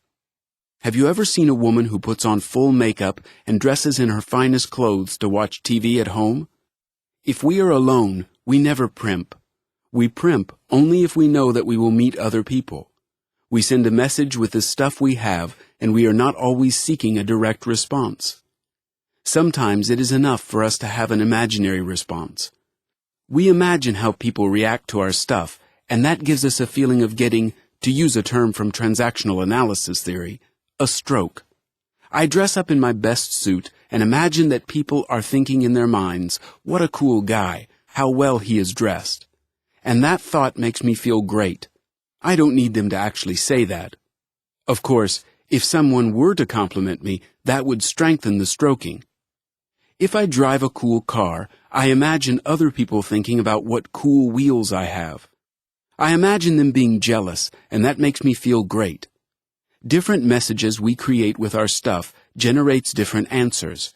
Have you ever seen a woman who puts on full makeup and dresses in her finest clothes to watch TV at home? If we are alone, we never primp. We primp only if we know that we will meet other people. We send a message with the stuff we have, and we are not always seeking a direct response. Sometimes it is enough for us to have an imaginary response. We imagine how people react to our stuff, and that gives us a feeling of getting, to use a term from transactional analysis theory, a stroke. I dress up in my best suit and imagine that people are thinking in their minds, what a cool guy, how well he is dressed. And that thought makes me feel great. I don't need them to actually say that. Of course, if someone were to compliment me, that would strengthen the stroking. If I drive a cool car, I imagine other people thinking about what cool wheels I have. I imagine them being jealous, and that makes me feel great. Different messages we create with our stuff generates different answers.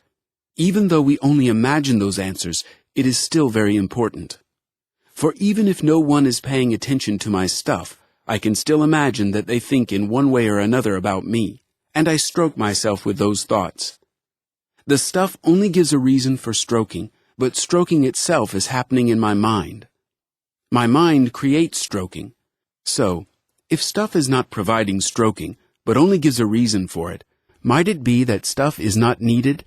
Even though we only imagine those answers, it is still very important. For even if no one is paying attention to my stuff, I can still imagine that they think in one way or another about me, and I stroke myself with those thoughts. The stuff only gives a reason for stroking, but stroking itself is happening in my mind. My mind creates stroking. So, if stuff is not providing stroking, but only gives a reason for it, might it be that stuff is not needed?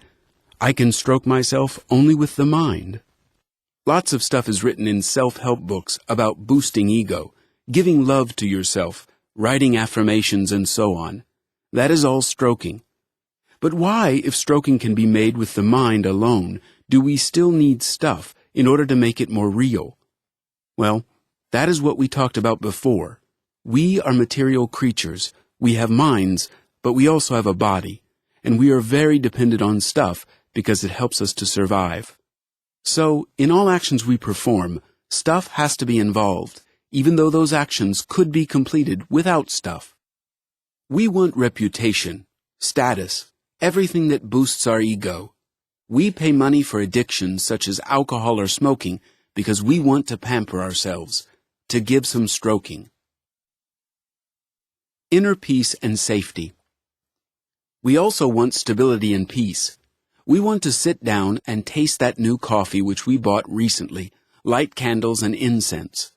I can stroke myself only with the mind. Lots of stuff is written in self-help books about boosting ego, giving love to yourself, writing affirmations, and so on. That is all stroking. But why, if stroking can be made with the mind alone, do we still need stuff in order to make it more real? Well, that is what we talked about before. We are material creatures. We have minds, but we also have a body, and we are very dependent on stuff because it helps us to survive. So, in all actions we perform, stuff has to be involved, even though those actions could be completed without stuff. We want reputation, status, everything that boosts our ego. We pay money for addictions such as alcohol or smoking because we want to pamper ourselves, to give some stroking. Inner peace and safety. We also want stability and peace. We want to sit down and taste that new coffee which we bought recently, light candles and incense.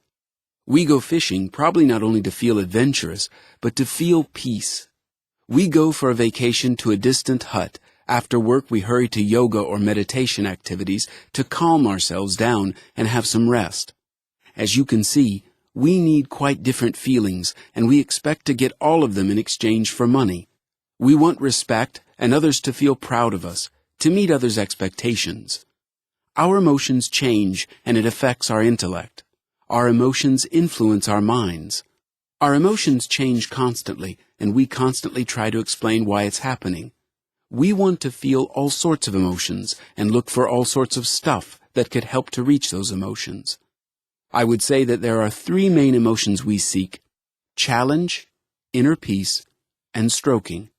We go fishing probably not only to feel adventurous, but to feel peace. We go for a vacation to a distant hut. After work we hurry to yoga or meditation activities to calm ourselves down and have some rest. As you can see, we need quite different feelings, and we expect to get all of them in exchange for money. We want respect and others to feel proud of us, to meet others' expectations. Our emotions change, and it affects our intellect. Our emotions influence our minds. Our emotions change constantly, and we constantly try to explain why it's happening. We want to feel all sorts of emotions and look for all sorts of stuff that could help to reach those emotions. I would say that there are 3 main emotions we seek: challenge, inner peace, and stroking.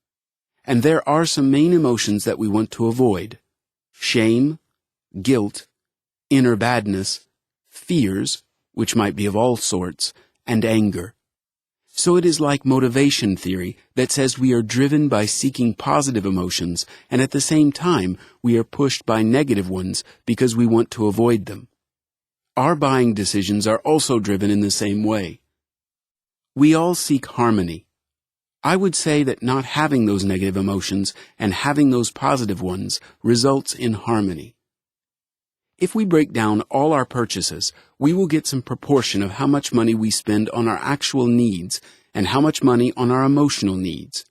And there are some main emotions that we want to avoid: shame, guilt, inner badness, fears, which might be of all sorts, and anger. So it is like motivation theory that says we are driven by seeking positive emotions, and at the same time we are pushed by negative ones because we want to avoid them. Our buying decisions are also driven in the same way. We all seek harmony. I would say that not having those negative emotions and having those positive ones results in harmony. If we break down all our purchases, we will get some proportion of how much money we spend on our actual needs and how much money on our emotional needs.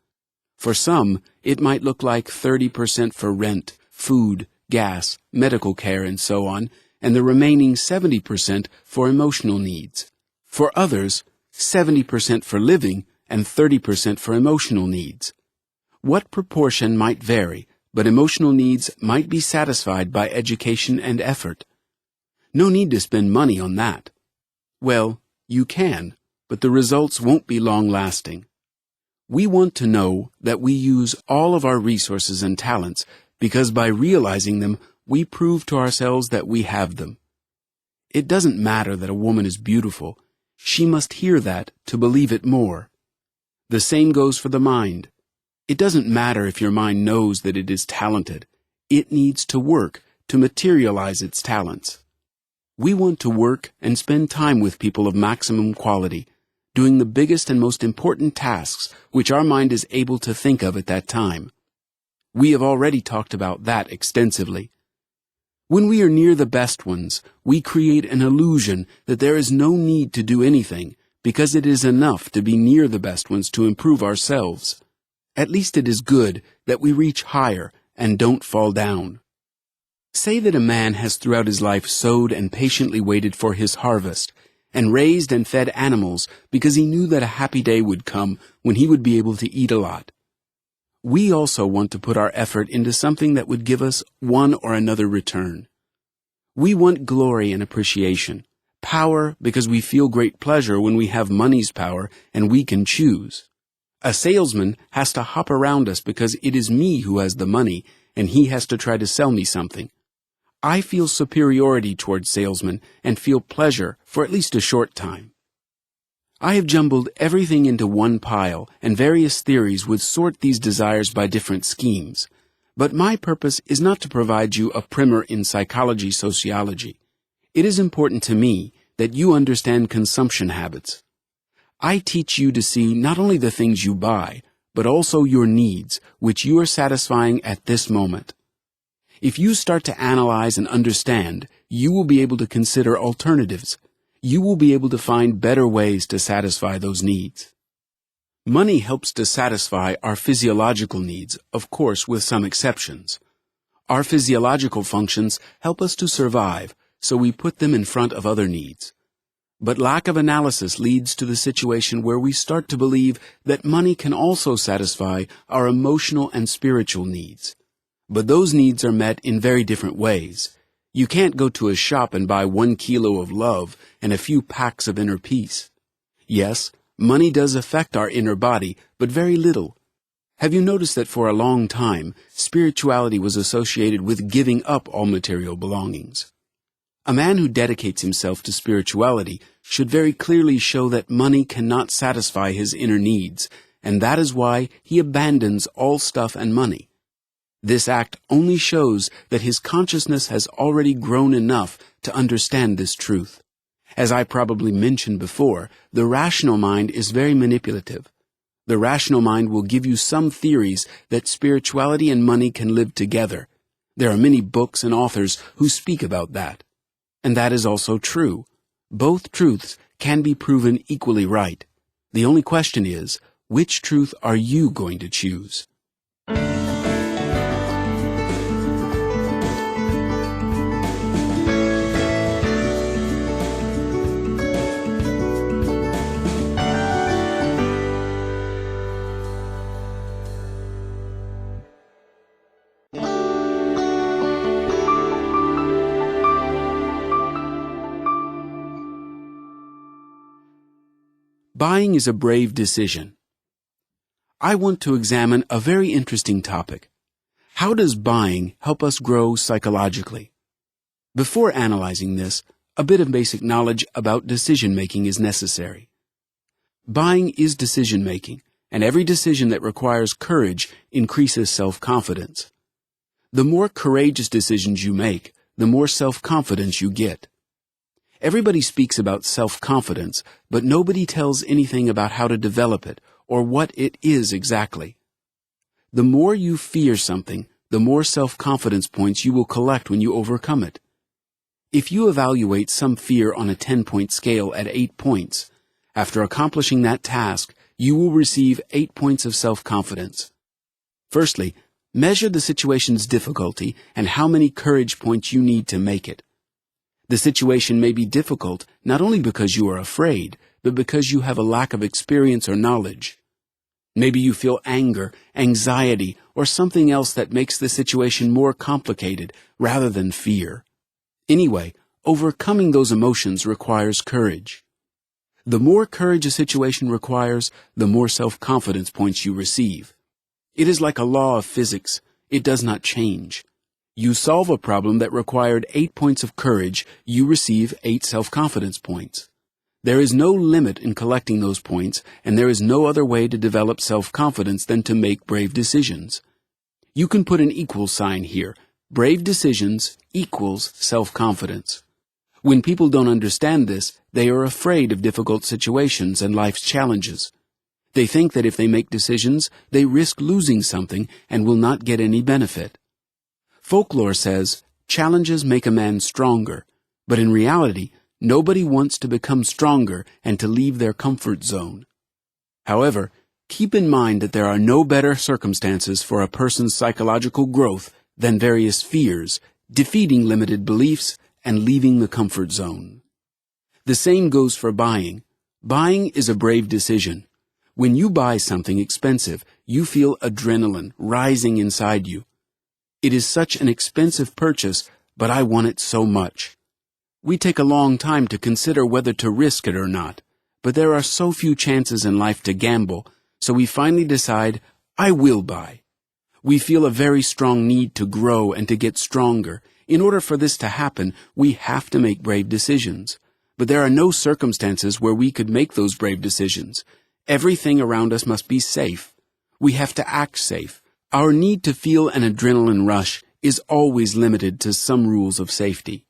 For some, it might look like 30% for rent, food, gas, medical care, and so on, and the remaining 70% for emotional needs. For others, 70% for living and 30% for emotional needs. What proportion might vary, but emotional needs might be satisfied by education and effort. No need to spend money on that. Well, you can, but the results won't be long-lasting. We want to know that we use all of our resources and talents because by realizing them, we prove to ourselves that we have them. It doesn't matter that a woman is beautiful. She must hear that to believe it more. The same goes for the mind. It doesn't matter if your mind knows that it is talented. It needs to work to materialize its talents. We want to work and spend time with people of maximum quality, doing the biggest and most important tasks which our mind is able to think of at that time. We have already talked about that extensively. When we are near the best ones, we create an illusion that there is no need to do anything because it is enough to be near the best ones to improve ourselves. At least it is good that we reach higher and don't fall down. Say that a man has throughout his life sowed and patiently waited for his harvest, and raised and fed animals because he knew that a happy day would come when he would be able to eat a lot. We also want to put our effort into something that would give us one or another return. We want glory and appreciation, power because we feel great pleasure when we have money's power and we can choose. A salesman has to hop around us because it is me who has the money and he has to try to sell me something. I feel superiority towards salesmen and feel pleasure for at least a short time. I have jumbled everything into one pile, and various theories would sort these desires by different schemes. But my purpose is not to provide you a primer in psychology-sociology. It is important to me that you understand consumption habits. I teach you to see not only the things you buy, but also your needs, which you are satisfying at this moment. If you start to analyze and understand, you will be able to consider alternatives. You will be able to find better ways to satisfy those needs. Money helps to satisfy our physiological needs, of course, with some exceptions. Our physiological functions help us to survive, so we put them in front of other needs. But lack of analysis leads to the situation where we start to believe that money can also satisfy our emotional and spiritual needs. But those needs are met in very different ways. You can't go to a shop and buy 1 kilo of love and a few packs of inner peace. Yes, money does affect our inner body, but very little. Have you noticed that for a long time, spirituality was associated with giving up all material belongings? A man who dedicates himself to spirituality should very clearly show that money cannot satisfy his inner needs, and that is why he abandons all stuff and money. This act only shows that his consciousness has already grown enough to understand this truth. As I probably mentioned before, the rational mind is very manipulative. The rational mind will give you some theories that spirituality and money can live together. There are many books and authors who speak about that. And that is also true. Both truths can be proven equally right. The only question is, which truth are you going to choose? Buying is a brave decision. I want to examine a very interesting topic. How does buying help us grow psychologically? Before analyzing this, a bit of basic knowledge about decision-making is necessary. Buying is decision-making, and every decision that requires courage increases self-confidence. The more courageous decisions you make, the more self-confidence you get. Everybody speaks about self-confidence, but nobody tells anything about how to develop it or what it is exactly. The more you fear something, the more self-confidence points you will collect when you overcome it. If you evaluate some fear on a 10-point scale at 8 points, after accomplishing that task, you will receive 8 points of self-confidence. Firstly, measure the situation's difficulty and how many courage points you need to make it. The situation may be difficult not only because you are afraid, but because you have a lack of experience or knowledge. Maybe you feel anger, anxiety, or something else that makes the situation more complicated rather than fear. Anyway, overcoming those emotions requires courage. The more courage a situation requires, the more self-confidence points you receive. It is like a law of physics. It does not change. You solve a problem that required 8 points of courage, you receive 8 self-confidence points. There is no limit in collecting those points, and there is no other way to develop self-confidence than to make brave decisions. You can put an equal sign here. Brave decisions equals self-confidence. When people don't understand this, they are afraid of difficult situations and life's challenges. They think that if they make decisions, they risk losing something and will not get any benefit. Folklore says, challenges make a man stronger, but in reality, nobody wants to become stronger and to leave their comfort zone. However, keep in mind that there are no better circumstances for a person's psychological growth than various fears, defeating limited beliefs, and leaving the comfort zone. The same goes for buying. Buying is a brave decision. When you buy something expensive, you feel adrenaline rising inside you. It is such an expensive purchase, but I want it so much. We take a long time to consider whether to risk it or not, but there are so few chances in life to gamble, so we finally decide, I will buy. We feel a very strong need to grow and to get stronger. In order for this to happen, we have to make brave decisions. But there are no circumstances where we could make those brave decisions. Everything around us must be safe. We have to act safe. Our need to feel an adrenaline rush is always limited to some rules of safety.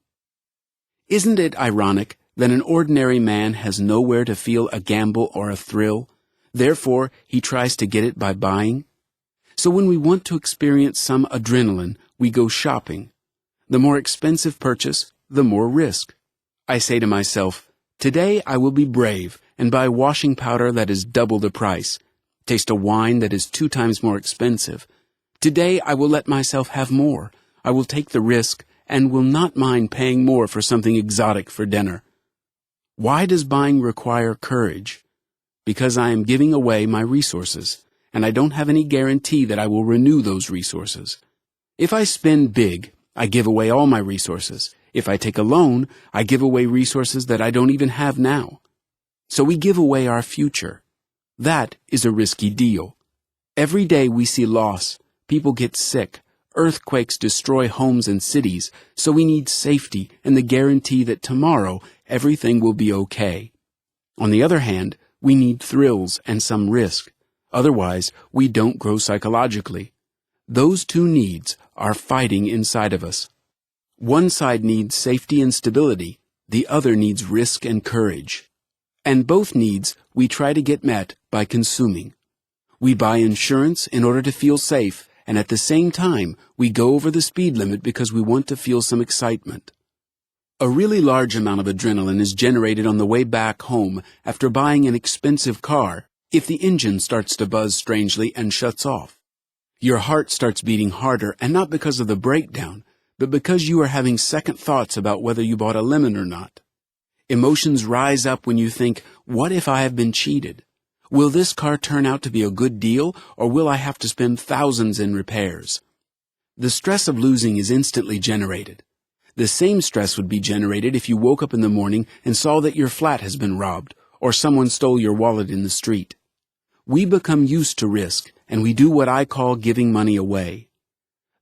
Isn't it ironic that an ordinary man has nowhere to feel a gamble or a thrill? Therefore, he tries to get it by buying. So when we want to experience some adrenaline, we go shopping. The more expensive purchase, the more risk. I say to myself, today I will be brave and buy washing powder that is double the price. Taste a wine that is 2 times more expensive. Today I will let myself have more. I will take the risk and will not mind paying more for something exotic for dinner. Why does buying require courage? Because I am giving away my resources, and I don't have any guarantee that I will renew those resources. If I spend big, I give away all my resources. If I take a loan, I give away resources that I don't even have now. So we give away our future. That is a risky deal. Every day we see loss. People get sick. Earthquakes destroy homes and cities, so we need safety and the guarantee that tomorrow everything will be okay. On the other hand, we need thrills and some risk. Otherwise, we don't grow psychologically. Those two needs are fighting inside of us. One side needs safety and stability. The other needs risk and courage. And both needs we try to get met by consuming. We buy insurance in order to feel safe, and at the same time, we go over the speed limit because we want to feel some excitement. A really large amount of adrenaline is generated on the way back home after buying an expensive car if the engine starts to buzz strangely and shuts off. Your heart starts beating harder, and not because of the breakdown, but because you are having second thoughts about whether you bought a lemon or not. Emotions rise up when you think, what if I have been cheated? Will this car turn out to be a good deal, or will I have to spend thousands in repairs? The stress of losing is instantly generated. The same stress would be generated if you woke up in the morning and saw that your flat has been robbed, or someone stole your wallet in the street. We become used to risk, and we do what I call giving money away.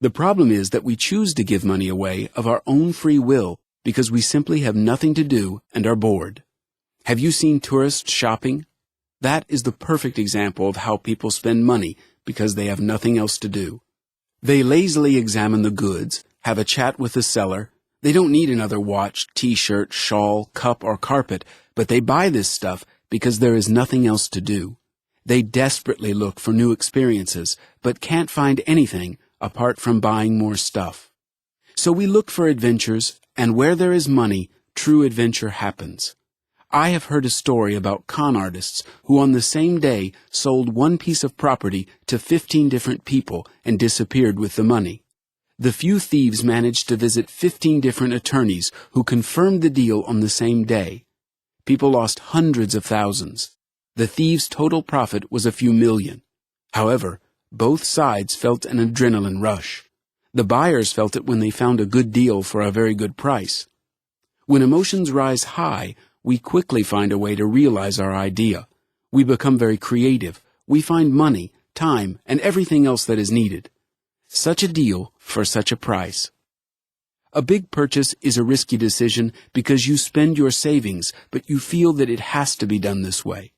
The problem is that we choose to give money away of our own free will because we simply have nothing to do and are bored. Have you seen tourists shopping? That is the perfect example of how people spend money because they have nothing else to do. They lazily examine the goods, have a chat with the seller. They don't need another watch, t-shirt, shawl, cup, or carpet, but they buy this stuff because there is nothing else to do. They desperately look for new experiences, but can't find anything apart from buying more stuff. So we look for adventures, and where there is money, true adventure happens. I have heard a story about con artists who on the same day sold one piece of property to 15 different people and disappeared with the money. The few thieves managed to visit 15 different attorneys who confirmed the deal on the same day. People lost hundreds of thousands. The thieves' total profit was a few million. However, both sides felt an adrenaline rush. The buyers felt it when they found a good deal for a very good price. When emotions rise high, we quickly find a way to realize our idea. We become very creative. We find money, time, and everything else that is needed. Such a deal for such a price. A big purchase is a risky decision because you spend your savings, but you feel that it has to be done this way.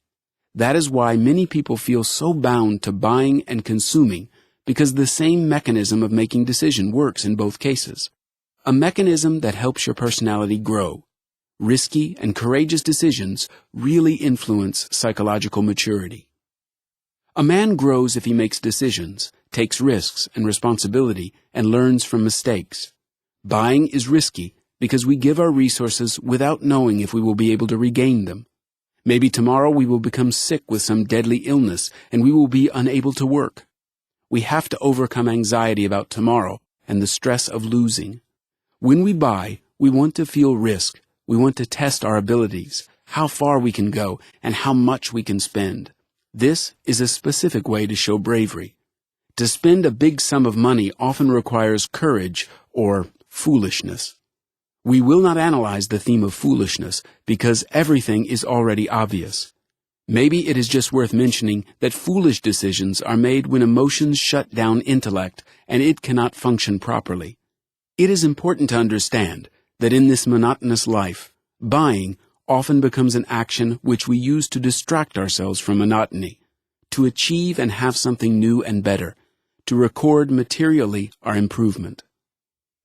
That is why many people feel so bound to buying and consuming, because the same mechanism of making decision works in both cases. A mechanism that helps your personality grow. Risky and courageous decisions really influence psychological maturity. A man grows if he makes decisions, takes risks and responsibility, and learns from mistakes. Buying is risky because we give our resources without knowing if we will be able to regain them. Maybe tomorrow we will become sick with some deadly illness and we will be unable to work. We have to overcome anxiety about tomorrow and the stress of losing. When we buy, we want to feel risk. We want to test our abilities, how far we can go, and how much we can spend. This is a specific way to show bravery. To spend a big sum of money often requires courage or foolishness. We will not analyze the theme of foolishness because everything is already obvious. Maybe it is just worth mentioning that foolish decisions are made when emotions shut down intellect and it cannot function properly. It is important to understand that in this monotonous life, buying often becomes an action which we use to distract ourselves from monotony, to achieve and have something new and better, to record materially our improvement.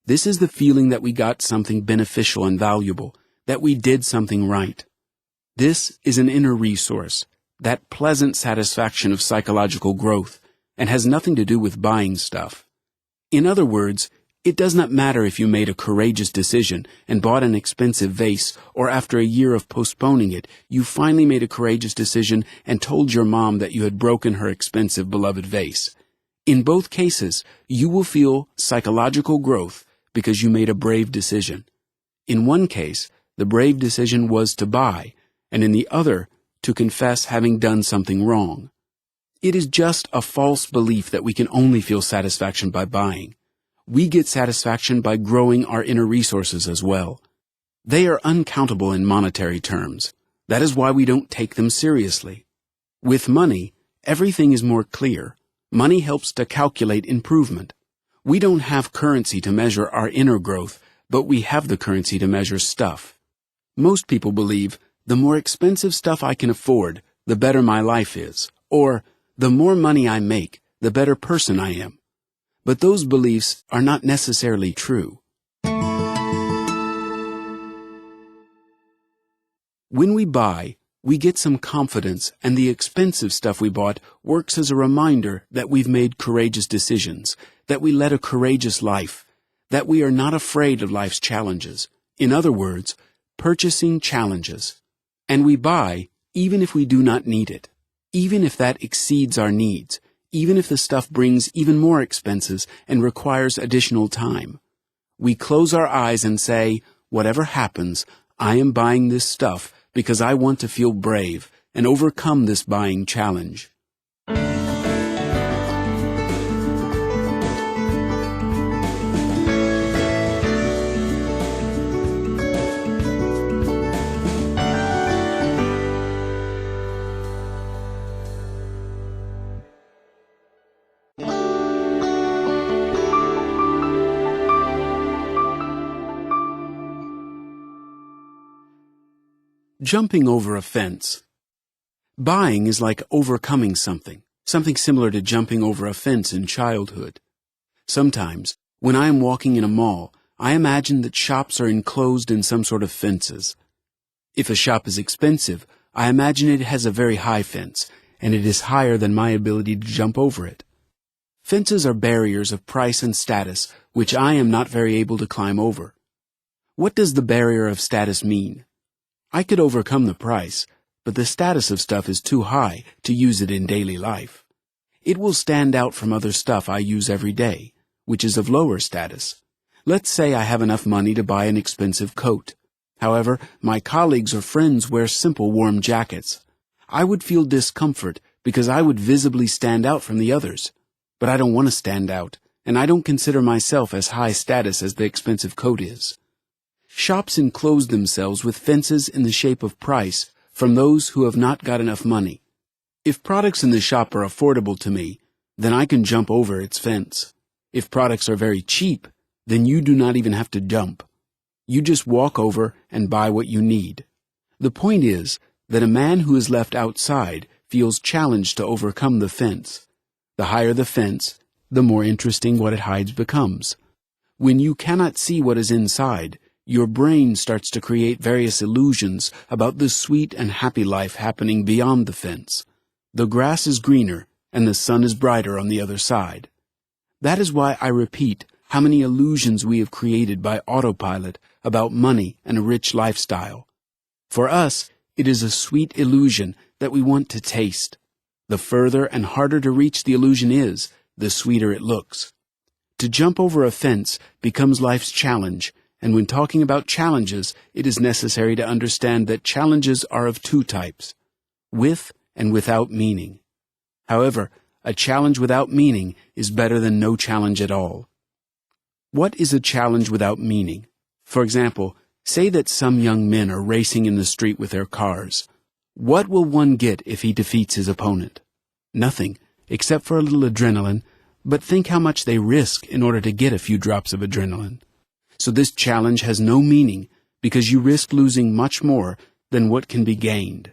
This is the feeling that we got something beneficial and valuable, that we did something right. This is an inner resource, that pleasant satisfaction of psychological growth, and has nothing to do with buying stuff. In other words, it does not matter if you made a courageous decision and bought an expensive vase, or after a year of postponing it, you finally made a courageous decision and told your mom that you had broken her expensive beloved vase. In both cases, you will feel psychological growth because you made a brave decision. In one case, the brave decision was to buy, and in the other, to confess having done something wrong. It is just a false belief that we can only feel satisfaction by buying. We get satisfaction by growing our inner resources as well. They are uncountable in monetary terms. That is why we don't take them seriously. With money, everything is more clear. Money helps to calculate improvement. We don't have currency to measure our inner growth, but we have the currency to measure stuff. Most people believe the more expensive stuff I can afford, the better my life is, or the more money I make, the better person I am. But those beliefs are not necessarily true. When we buy, we get some confidence, and the expensive stuff we bought works as a reminder that we've made courageous decisions, that we led a courageous life, that we are not afraid of life's challenges. In other words, purchasing challenges. And we buy even if we do not need it, even if that exceeds our needs, even if the stuff brings even more expenses and requires additional time. We close our eyes and say, whatever happens, I am buying this stuff because I want to feel brave and overcome this buying challenge. Jumping over a fence. Buying is like overcoming something similar to jumping over a fence in childhood. Sometimes, when I am walking in a mall, I imagine that shops are enclosed in some sort of fences. If a shop is expensive, I imagine it has a very high fence, and it is higher than my ability to jump over it. Fences are barriers of price and status, which I am not very able to climb over. What does the barrier of status mean? I could overcome the price, but the status of stuff is too high to use it in daily life. It will stand out from other stuff I use every day, which is of lower status. Let's say I have enough money to buy an expensive coat. However, my colleagues or friends wear simple warm jackets. I would feel discomfort because I would visibly stand out from the others. But I don't want to stand out, and I don't consider myself as high status as the expensive coat is. Shops enclose themselves with fences in the shape of price from those who have not got enough money. If products in the shop are affordable to me, then I can jump over its fence. If products are very cheap, then you do not even have to jump. You just walk over and buy what you need. The point is that a man who is left outside feels challenged to overcome the fence. The higher the fence, the more interesting what it hides becomes. When you cannot see what is inside, your brain starts to create various illusions about the sweet and happy life happening beyond the fence. The grass is greener and the sun is brighter on the other side. That is why I repeat how many illusions we have created by autopilot about money and a rich lifestyle. For us, it is a sweet illusion that we want to taste. The further and harder to reach the illusion is, the sweeter it looks. To jump over a fence becomes life's challenge. And when talking about challenges, it is necessary to understand that challenges are of two types, with and without meaning. However, a challenge without meaning is better than no challenge at all. What is a challenge without meaning? For example, say that some young men are racing in the street with their cars. What will one get if he defeats his opponent? Nothing, except for a little adrenaline, but think how much they risk in order to get a few drops of adrenaline. So this challenge has no meaning because you risk losing much more than what can be gained.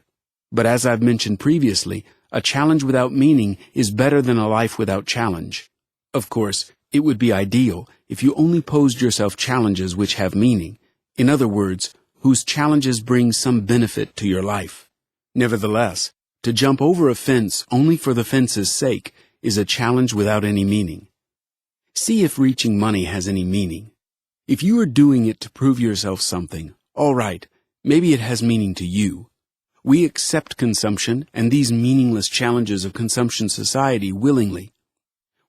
But as I've mentioned previously, a challenge without meaning is better than a life without challenge. Of course, it would be ideal if you only posed yourself challenges which have meaning. In other words, whose challenges bring some benefit to your life. Nevertheless, to jump over a fence only for the fence's sake is a challenge without any meaning. See if reaching money has any meaning. If you are doing it to prove yourself something, all right, maybe it has meaning to you. We accept consumption and these meaningless challenges of consumption society willingly.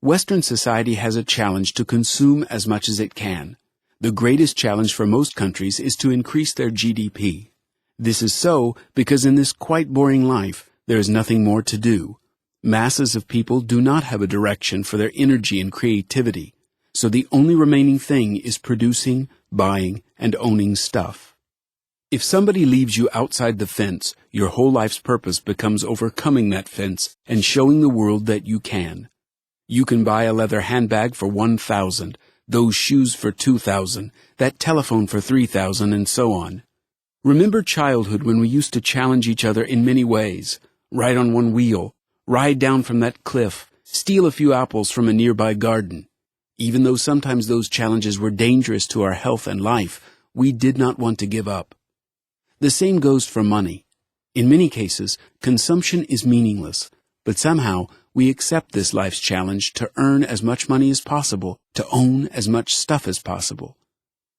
Western society has a challenge to consume as much as it can. The greatest challenge for most countries is to increase their GDP. This is so because in this quite boring life, there is nothing more to do. Masses of people do not have a direction for their energy and creativity, so the only remaining thing is producing, buying, and owning stuff. If somebody leaves you outside the fence, your whole life's purpose becomes overcoming that fence and showing the world that you can. You can buy a leather handbag for $1,000, those shoes for $2,000, that telephone for $3,000, and so on. Remember childhood when we used to challenge each other in many ways. Ride on one wheel, ride down from that cliff, steal a few apples from a nearby garden. Even though sometimes those challenges were dangerous to our health and life, we did not want to give up. The same goes for money. In many cases, consumption is meaningless, but somehow we accept this life's challenge to earn as much money as possible, to own as much stuff as possible.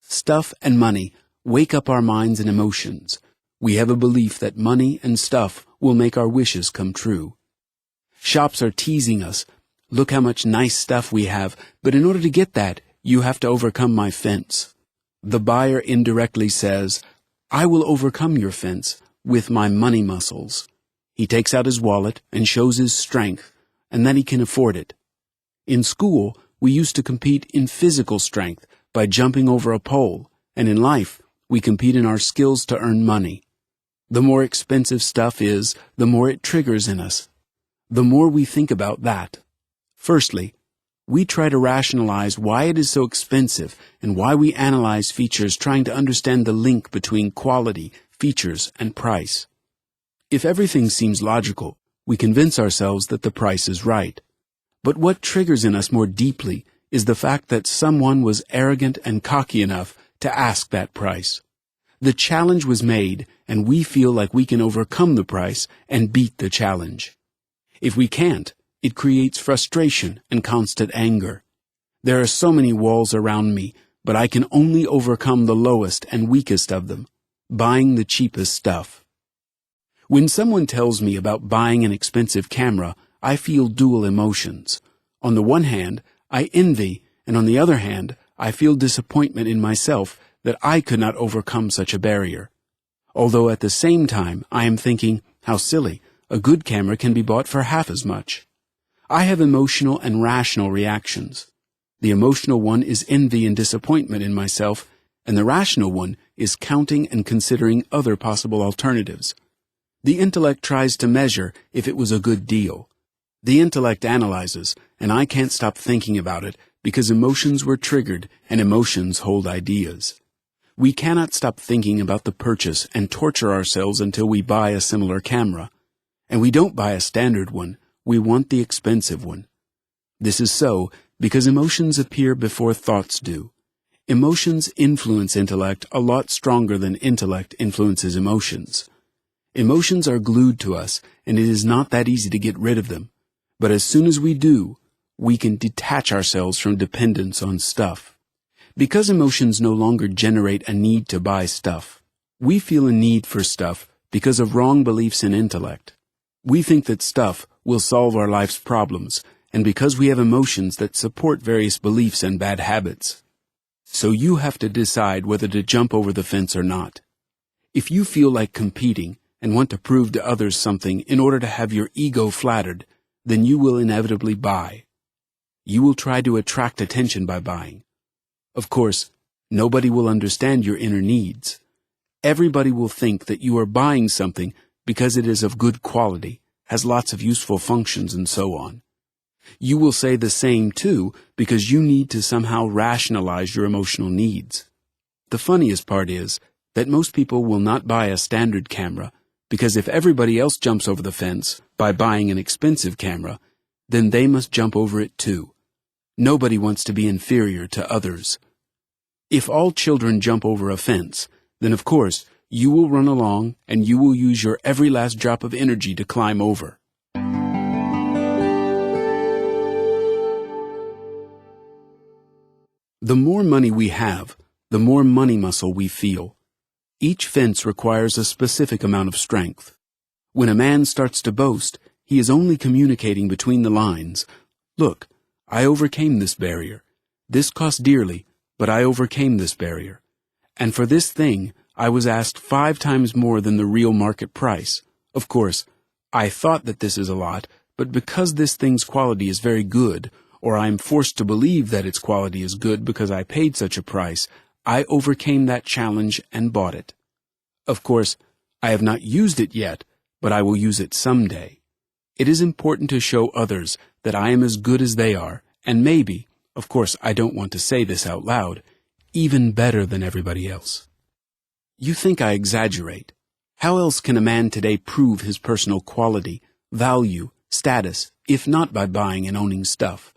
Stuff and money wake up our minds and emotions. We have a belief that money and stuff will make our wishes come true. Shops are teasing us. Look how much nice stuff we have, but in order to get that, you have to overcome my fence. The buyer indirectly says, I will overcome your fence with my money muscles. He takes out his wallet and shows his strength, and that he can afford it. In school, we used to compete in physical strength by jumping over a pole, and in life, we compete in our skills to earn money. The more expensive stuff is, the more it triggers in us. The more we think about that. Firstly, we try to rationalize why it is so expensive and why we analyze features trying to understand the link between quality, features, and price. If everything seems logical, we convince ourselves that the price is right. But what triggers in us more deeply is the fact that someone was arrogant and cocky enough to ask that price. The challenge was made, and we feel like we can overcome the price and beat the challenge. If we can't, it creates frustration and constant anger. There are so many walls around me, but I can only overcome the lowest and weakest of them, buying the cheapest stuff. When someone tells me about buying an expensive camera, I feel dual emotions. On the one hand, I envy, and on the other hand, I feel disappointment in myself that I could not overcome such a barrier. Although at the same time, I am thinking, how silly, a good camera can be bought for half as much. I have emotional and rational reactions. The emotional one is envy and disappointment in myself, and the rational one is counting and considering other possible alternatives. The intellect tries to measure if it was a good deal. The intellect analyzes, and I can't stop thinking about it because emotions were triggered and emotions hold ideas. We cannot stop thinking about the purchase and torture ourselves until we buy a similar camera. And we don't buy a standard one, we want the expensive one. This is so because emotions appear before thoughts do. Emotions influence intellect a lot stronger than intellect influences emotions. Emotions are glued to us, and it is not that easy to get rid of them. But as soon as we do, we can detach ourselves from dependence on stuff. Because emotions no longer generate a need to buy stuff, we feel a need for stuff because of wrong beliefs in intellect. We think that stuff will solve our life's problems, and because we have emotions that support various beliefs and bad habits. So you have to decide whether to jump over the fence or not. If you feel like competing and want to prove to others something in order to have your ego flattered, then you will inevitably buy. You will try to attract attention by buying. Of course, nobody will understand your inner needs. Everybody will think that you are buying something because it is of good quality, has lots of useful functions, and so on. You will say the same, too, because you need to somehow rationalize your emotional needs. The funniest part is that most people will not buy a standard camera because if everybody else jumps over the fence by buying an expensive camera, then they must jump over it too. Nobody wants to be inferior to others. If all children jump over a fence, then of course you will run along and you will use your every last drop of energy to climb over. The more money we have, the more money muscle we feel. Each fence requires a specific amount of strength. When a man starts to boast, he is only communicating between the lines. Look, I overcame this barrier. This cost dearly, but I overcame this barrier. And for this thing, I was asked 5 times more than the real market price. Of course, I thought that this is a lot, but because this thing's quality is very good, or I am forced to believe that its quality is good because I paid such a price, I overcame that challenge and bought it. Of course, I have not used it yet, but I will use it someday. It is important to show others that I am as good as they are, and maybe, of course I don't want to say this out loud, even better than everybody else. You think I exaggerate. How else can a man today prove his personal quality, value, status, if not by buying and owning stuff?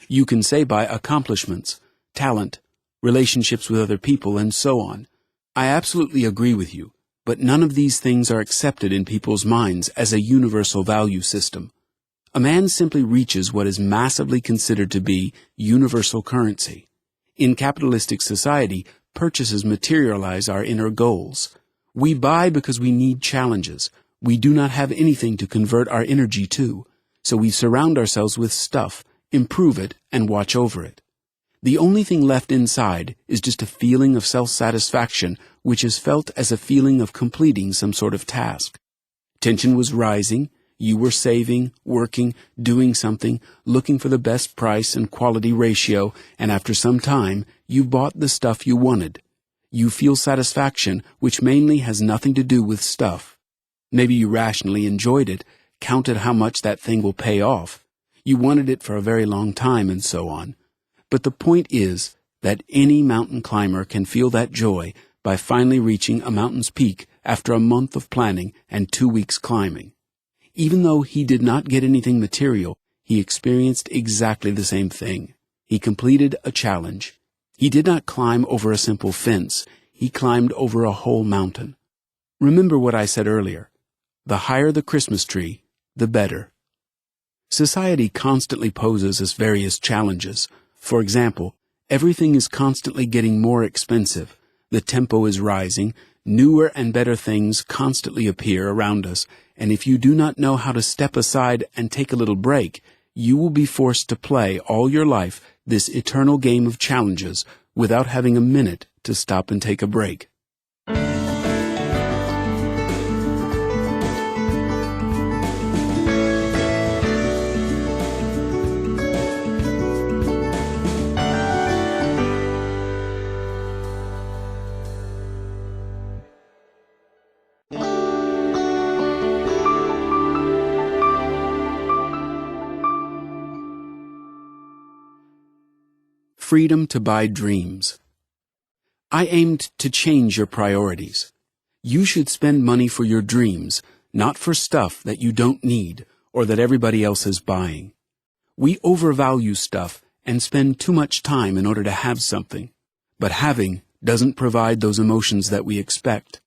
You can say by accomplishments, talent, relationships with other people, and so on. I absolutely agree with you, but none of these things are accepted in people's minds as a universal value system. A man simply reaches what is massively considered to be universal currency. In capitalistic society, purchases materialize our inner goals. We buy because we need challenges. We do not have anything to convert our energy to, so we surround ourselves with stuff, improve it, and watch over it. The only thing left inside is just a feeling of self-satisfaction, which is felt as a feeling of completing some sort of task. Tension was rising. You were saving, working, doing something, looking for the best price and quality ratio, and after some time, you bought the stuff you wanted. You feel satisfaction, which mainly has nothing to do with stuff. Maybe you rationally enjoyed it, counted how much that thing will pay off. You wanted it for a very long time, and so on. But the point is that any mountain climber can feel that joy by finally reaching a mountain's peak after a month of planning and 2 weeks climbing. Even though he did not get anything material, he experienced exactly the same thing. He completed a challenge. He did not climb over a simple fence. He climbed over a whole mountain. Remember what I said earlier. The higher the Christmas tree, the better. Society constantly poses us various challenges. For example, everything is constantly getting more expensive. The tempo is rising. Newer and better things constantly appear around us, and if you do not know how to step aside and take a little break, you will be forced to play all your life this eternal game of challenges without having a minute to stop and take a break. Freedom to buy dreams. I aimed to change your priorities. You should spend money for your dreams, not for stuff that you don't need or that everybody else is buying. We overvalue stuff and spend too much time in order to have something. But having doesn't provide those emotions that we expect.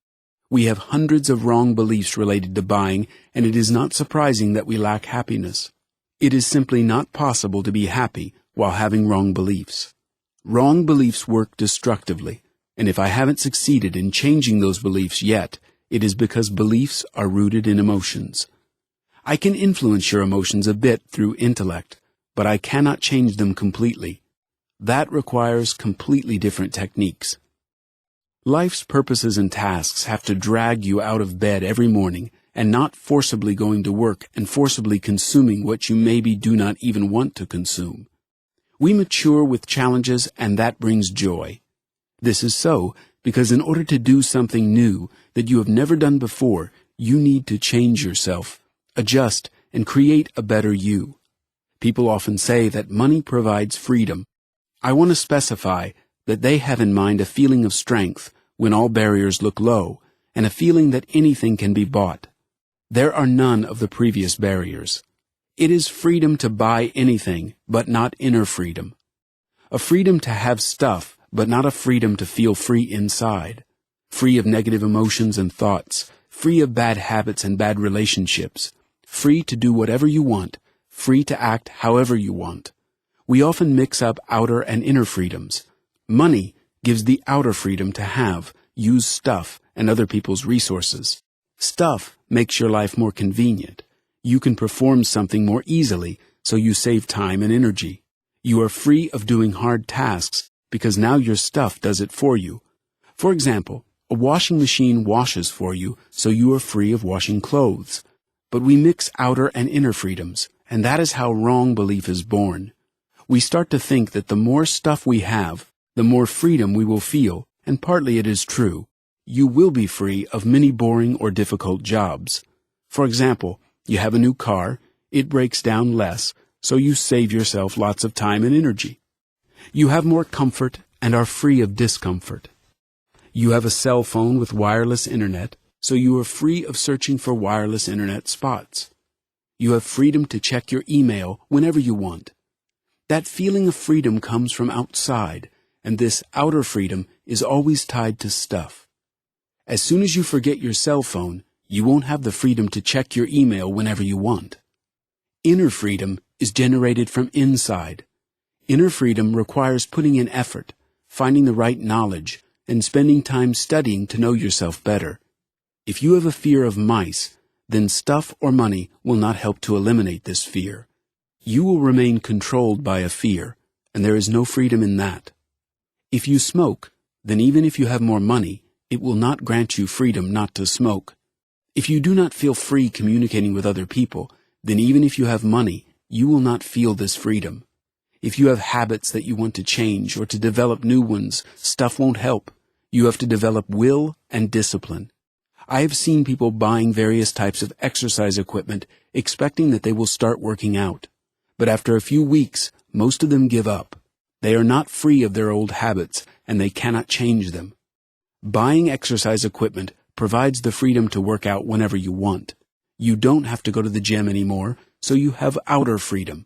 We have hundreds of wrong beliefs related to buying, and it is not surprising that we lack happiness. It is simply not possible to be happy while having wrong beliefs. Wrong beliefs work destructively, and if I haven't succeeded in changing those beliefs yet, it is because beliefs are rooted in emotions. I can influence your emotions a bit through intellect, but I cannot change them completely. That requires completely different techniques. Life's purposes and tasks have to drag you out of bed every morning and not forcibly going to work and forcibly consuming what you maybe do not even want to consume. We mature with challenges, and that brings joy. This is so because in order to do something new that you have never done before, you need to change yourself, adjust, and create a better you. People often say that money provides freedom. I want to specify that they have in mind a feeling of strength when all barriers look low, and a feeling that anything can be bought. There are none of the previous barriers. It is freedom to buy anything, but not inner freedom. A freedom to have stuff, but not a freedom to feel free inside. Free of negative emotions and thoughts, free of bad habits and bad relationships, free to do whatever you want, free to act however you want. We often mix up outer and inner freedoms. Money gives the outer freedom to have, use stuff and other people's resources. Stuff makes your life more convenient. You can perform something more easily, so you save time and energy. You are free of doing hard tasks, because now your stuff does it for you. For example, a washing machine washes for you, so you are free of washing clothes. But we mix outer and inner freedoms, and that is how wrong belief is born. We start to think that the more stuff we have, the more freedom we will feel, and partly it is true. You will be free of many boring or difficult jobs. For example, you have a new car, it breaks down less, so you save yourself lots of time and energy. You have more comfort and are free of discomfort. You have a cell phone with wireless internet, so you are free of searching for wireless internet spots. You have freedom to check your email whenever you want. That feeling of freedom comes from outside, and this outer freedom is always tied to stuff. As soon as you forget your cell phone, you won't have the freedom to check your email whenever you want. Inner freedom is generated from inside. Inner freedom requires putting in effort, finding the right knowledge, and spending time studying to know yourself better. If you have a fear of mice, then stuff or money will not help to eliminate this fear. You will remain controlled by a fear, and there is no freedom in that. If you smoke, then even if you have more money, it will not grant you freedom not to smoke. If you do not feel free communicating with other people, then even if you have money, you will not feel this freedom. If you have habits that you want to change or to develop new ones, stuff won't help. You have to develop will and discipline. I have seen people buying various types of exercise equipment, expecting that they will start working out. But after a few weeks, most of them give up. They are not free of their old habits, and they cannot change them. Buying exercise equipment provides the freedom to work out whenever you want. You don't have to go to the gym anymore, so you have outer freedom.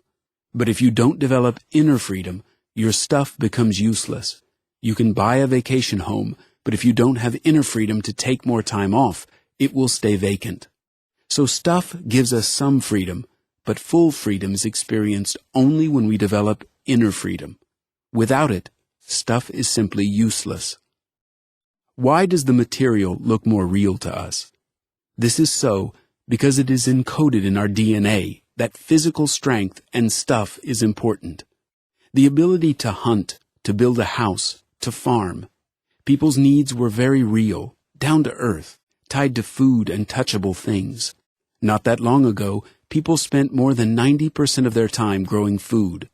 But if you don't develop inner freedom, your stuff becomes useless. You can buy a vacation home, but if you don't have inner freedom to take more time off, it will stay vacant. So stuff gives us some freedom, but full freedom is experienced only when we develop inner freedom. Without it, stuff is simply useless. Why does the material look more real to us? This is so because it is encoded in our DNA that physical strength and stuff is important. The ability to hunt, to build a house, to farm. People's needs were very real, down to earth, tied to food and touchable things. Not that long ago, people spent more than 90% of their time growing food.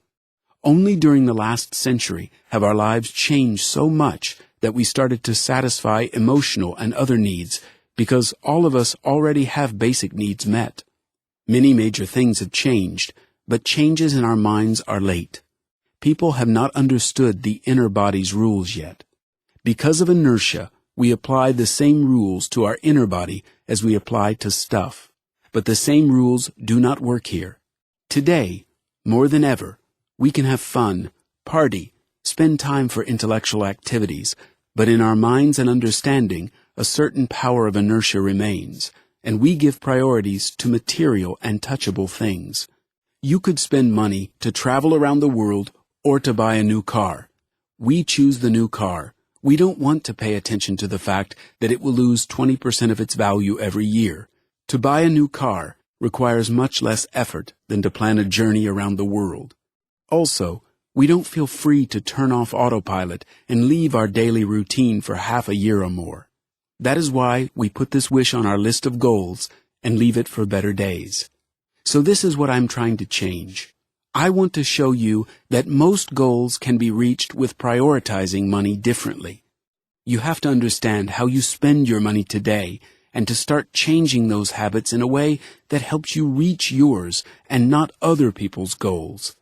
Only during the last century have our lives changed so much that we started to satisfy emotional and other needs because all of us already have basic needs met. Many major things have changed, but changes in our minds are late. People have not understood the inner body's rules yet. Because of inertia, we apply the same rules to our inner body as we apply to stuff. But the same rules do not work here. Today, more than ever, we can have fun, party, spend time for intellectual activities, but in our minds and understanding, a certain power of inertia remains, and we give priorities to material and touchable things. You could spend money to travel around the world or to buy a new car. We choose the new car. We don't want to pay attention to the fact that it will lose 20% of its value every year. To buy a new car requires much less effort than to plan a journey around the world. Also, we don't feel free to turn off autopilot and leave our daily routine for half a year or more. That is why we put this wish on our list of goals and leave it for better days. So this is what I'm trying to change. I want to show you that most goals can be reached with prioritizing money differently. You have to understand how you spend your money today and to start changing those habits in a way that helps you reach yours and not other people's goals.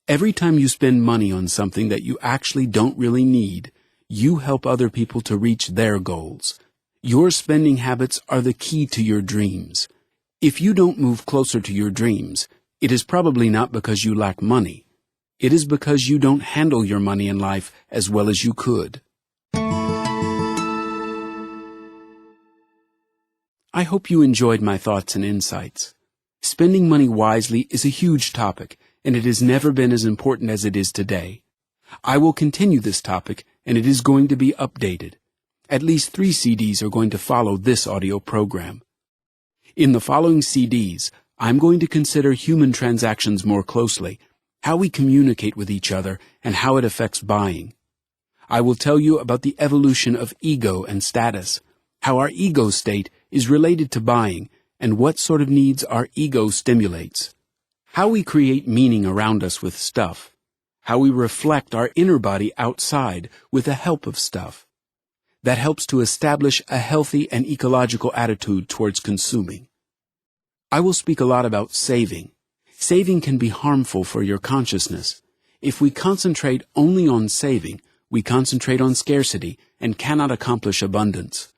Every time you spend money on something that you actually don't really need, you help other people to reach their goals. Your spending habits are the key to your dreams. If you don't move closer to your dreams, it is probably not because you lack money. It is because you don't handle your money in life as well as you could. I hope you enjoyed my thoughts and insights. Spending money wisely is a huge topic, and it has never been as important as it is today. I will continue this topic, and it is going to be updated. At least 3 CDs are going to follow this audio program. In the following CDs, I'm going to consider human transactions more closely, how we communicate with each other, and how it affects buying. I will tell you about the evolution of ego and status, how our ego state is related to buying, and what sort of needs our ego stimulates. How we create meaning around us with stuff. How we reflect our inner body outside with the help of stuff. That helps to establish a healthy and ecological attitude towards consuming. I will speak a lot about saving. Saving can be harmful for your consciousness. If we concentrate only on saving, we concentrate on scarcity and cannot accomplish abundance.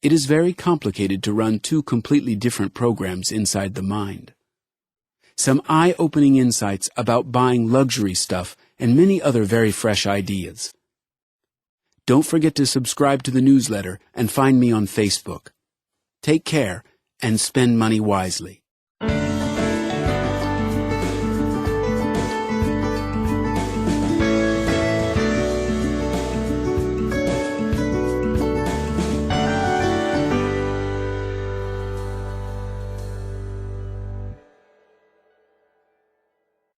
It is very complicated to run two completely different programs inside the mind. Some eye-opening insights about buying luxury stuff and many other very fresh ideas. Don't forget to subscribe to the newsletter and find me on Facebook. Take care and spend money wisely.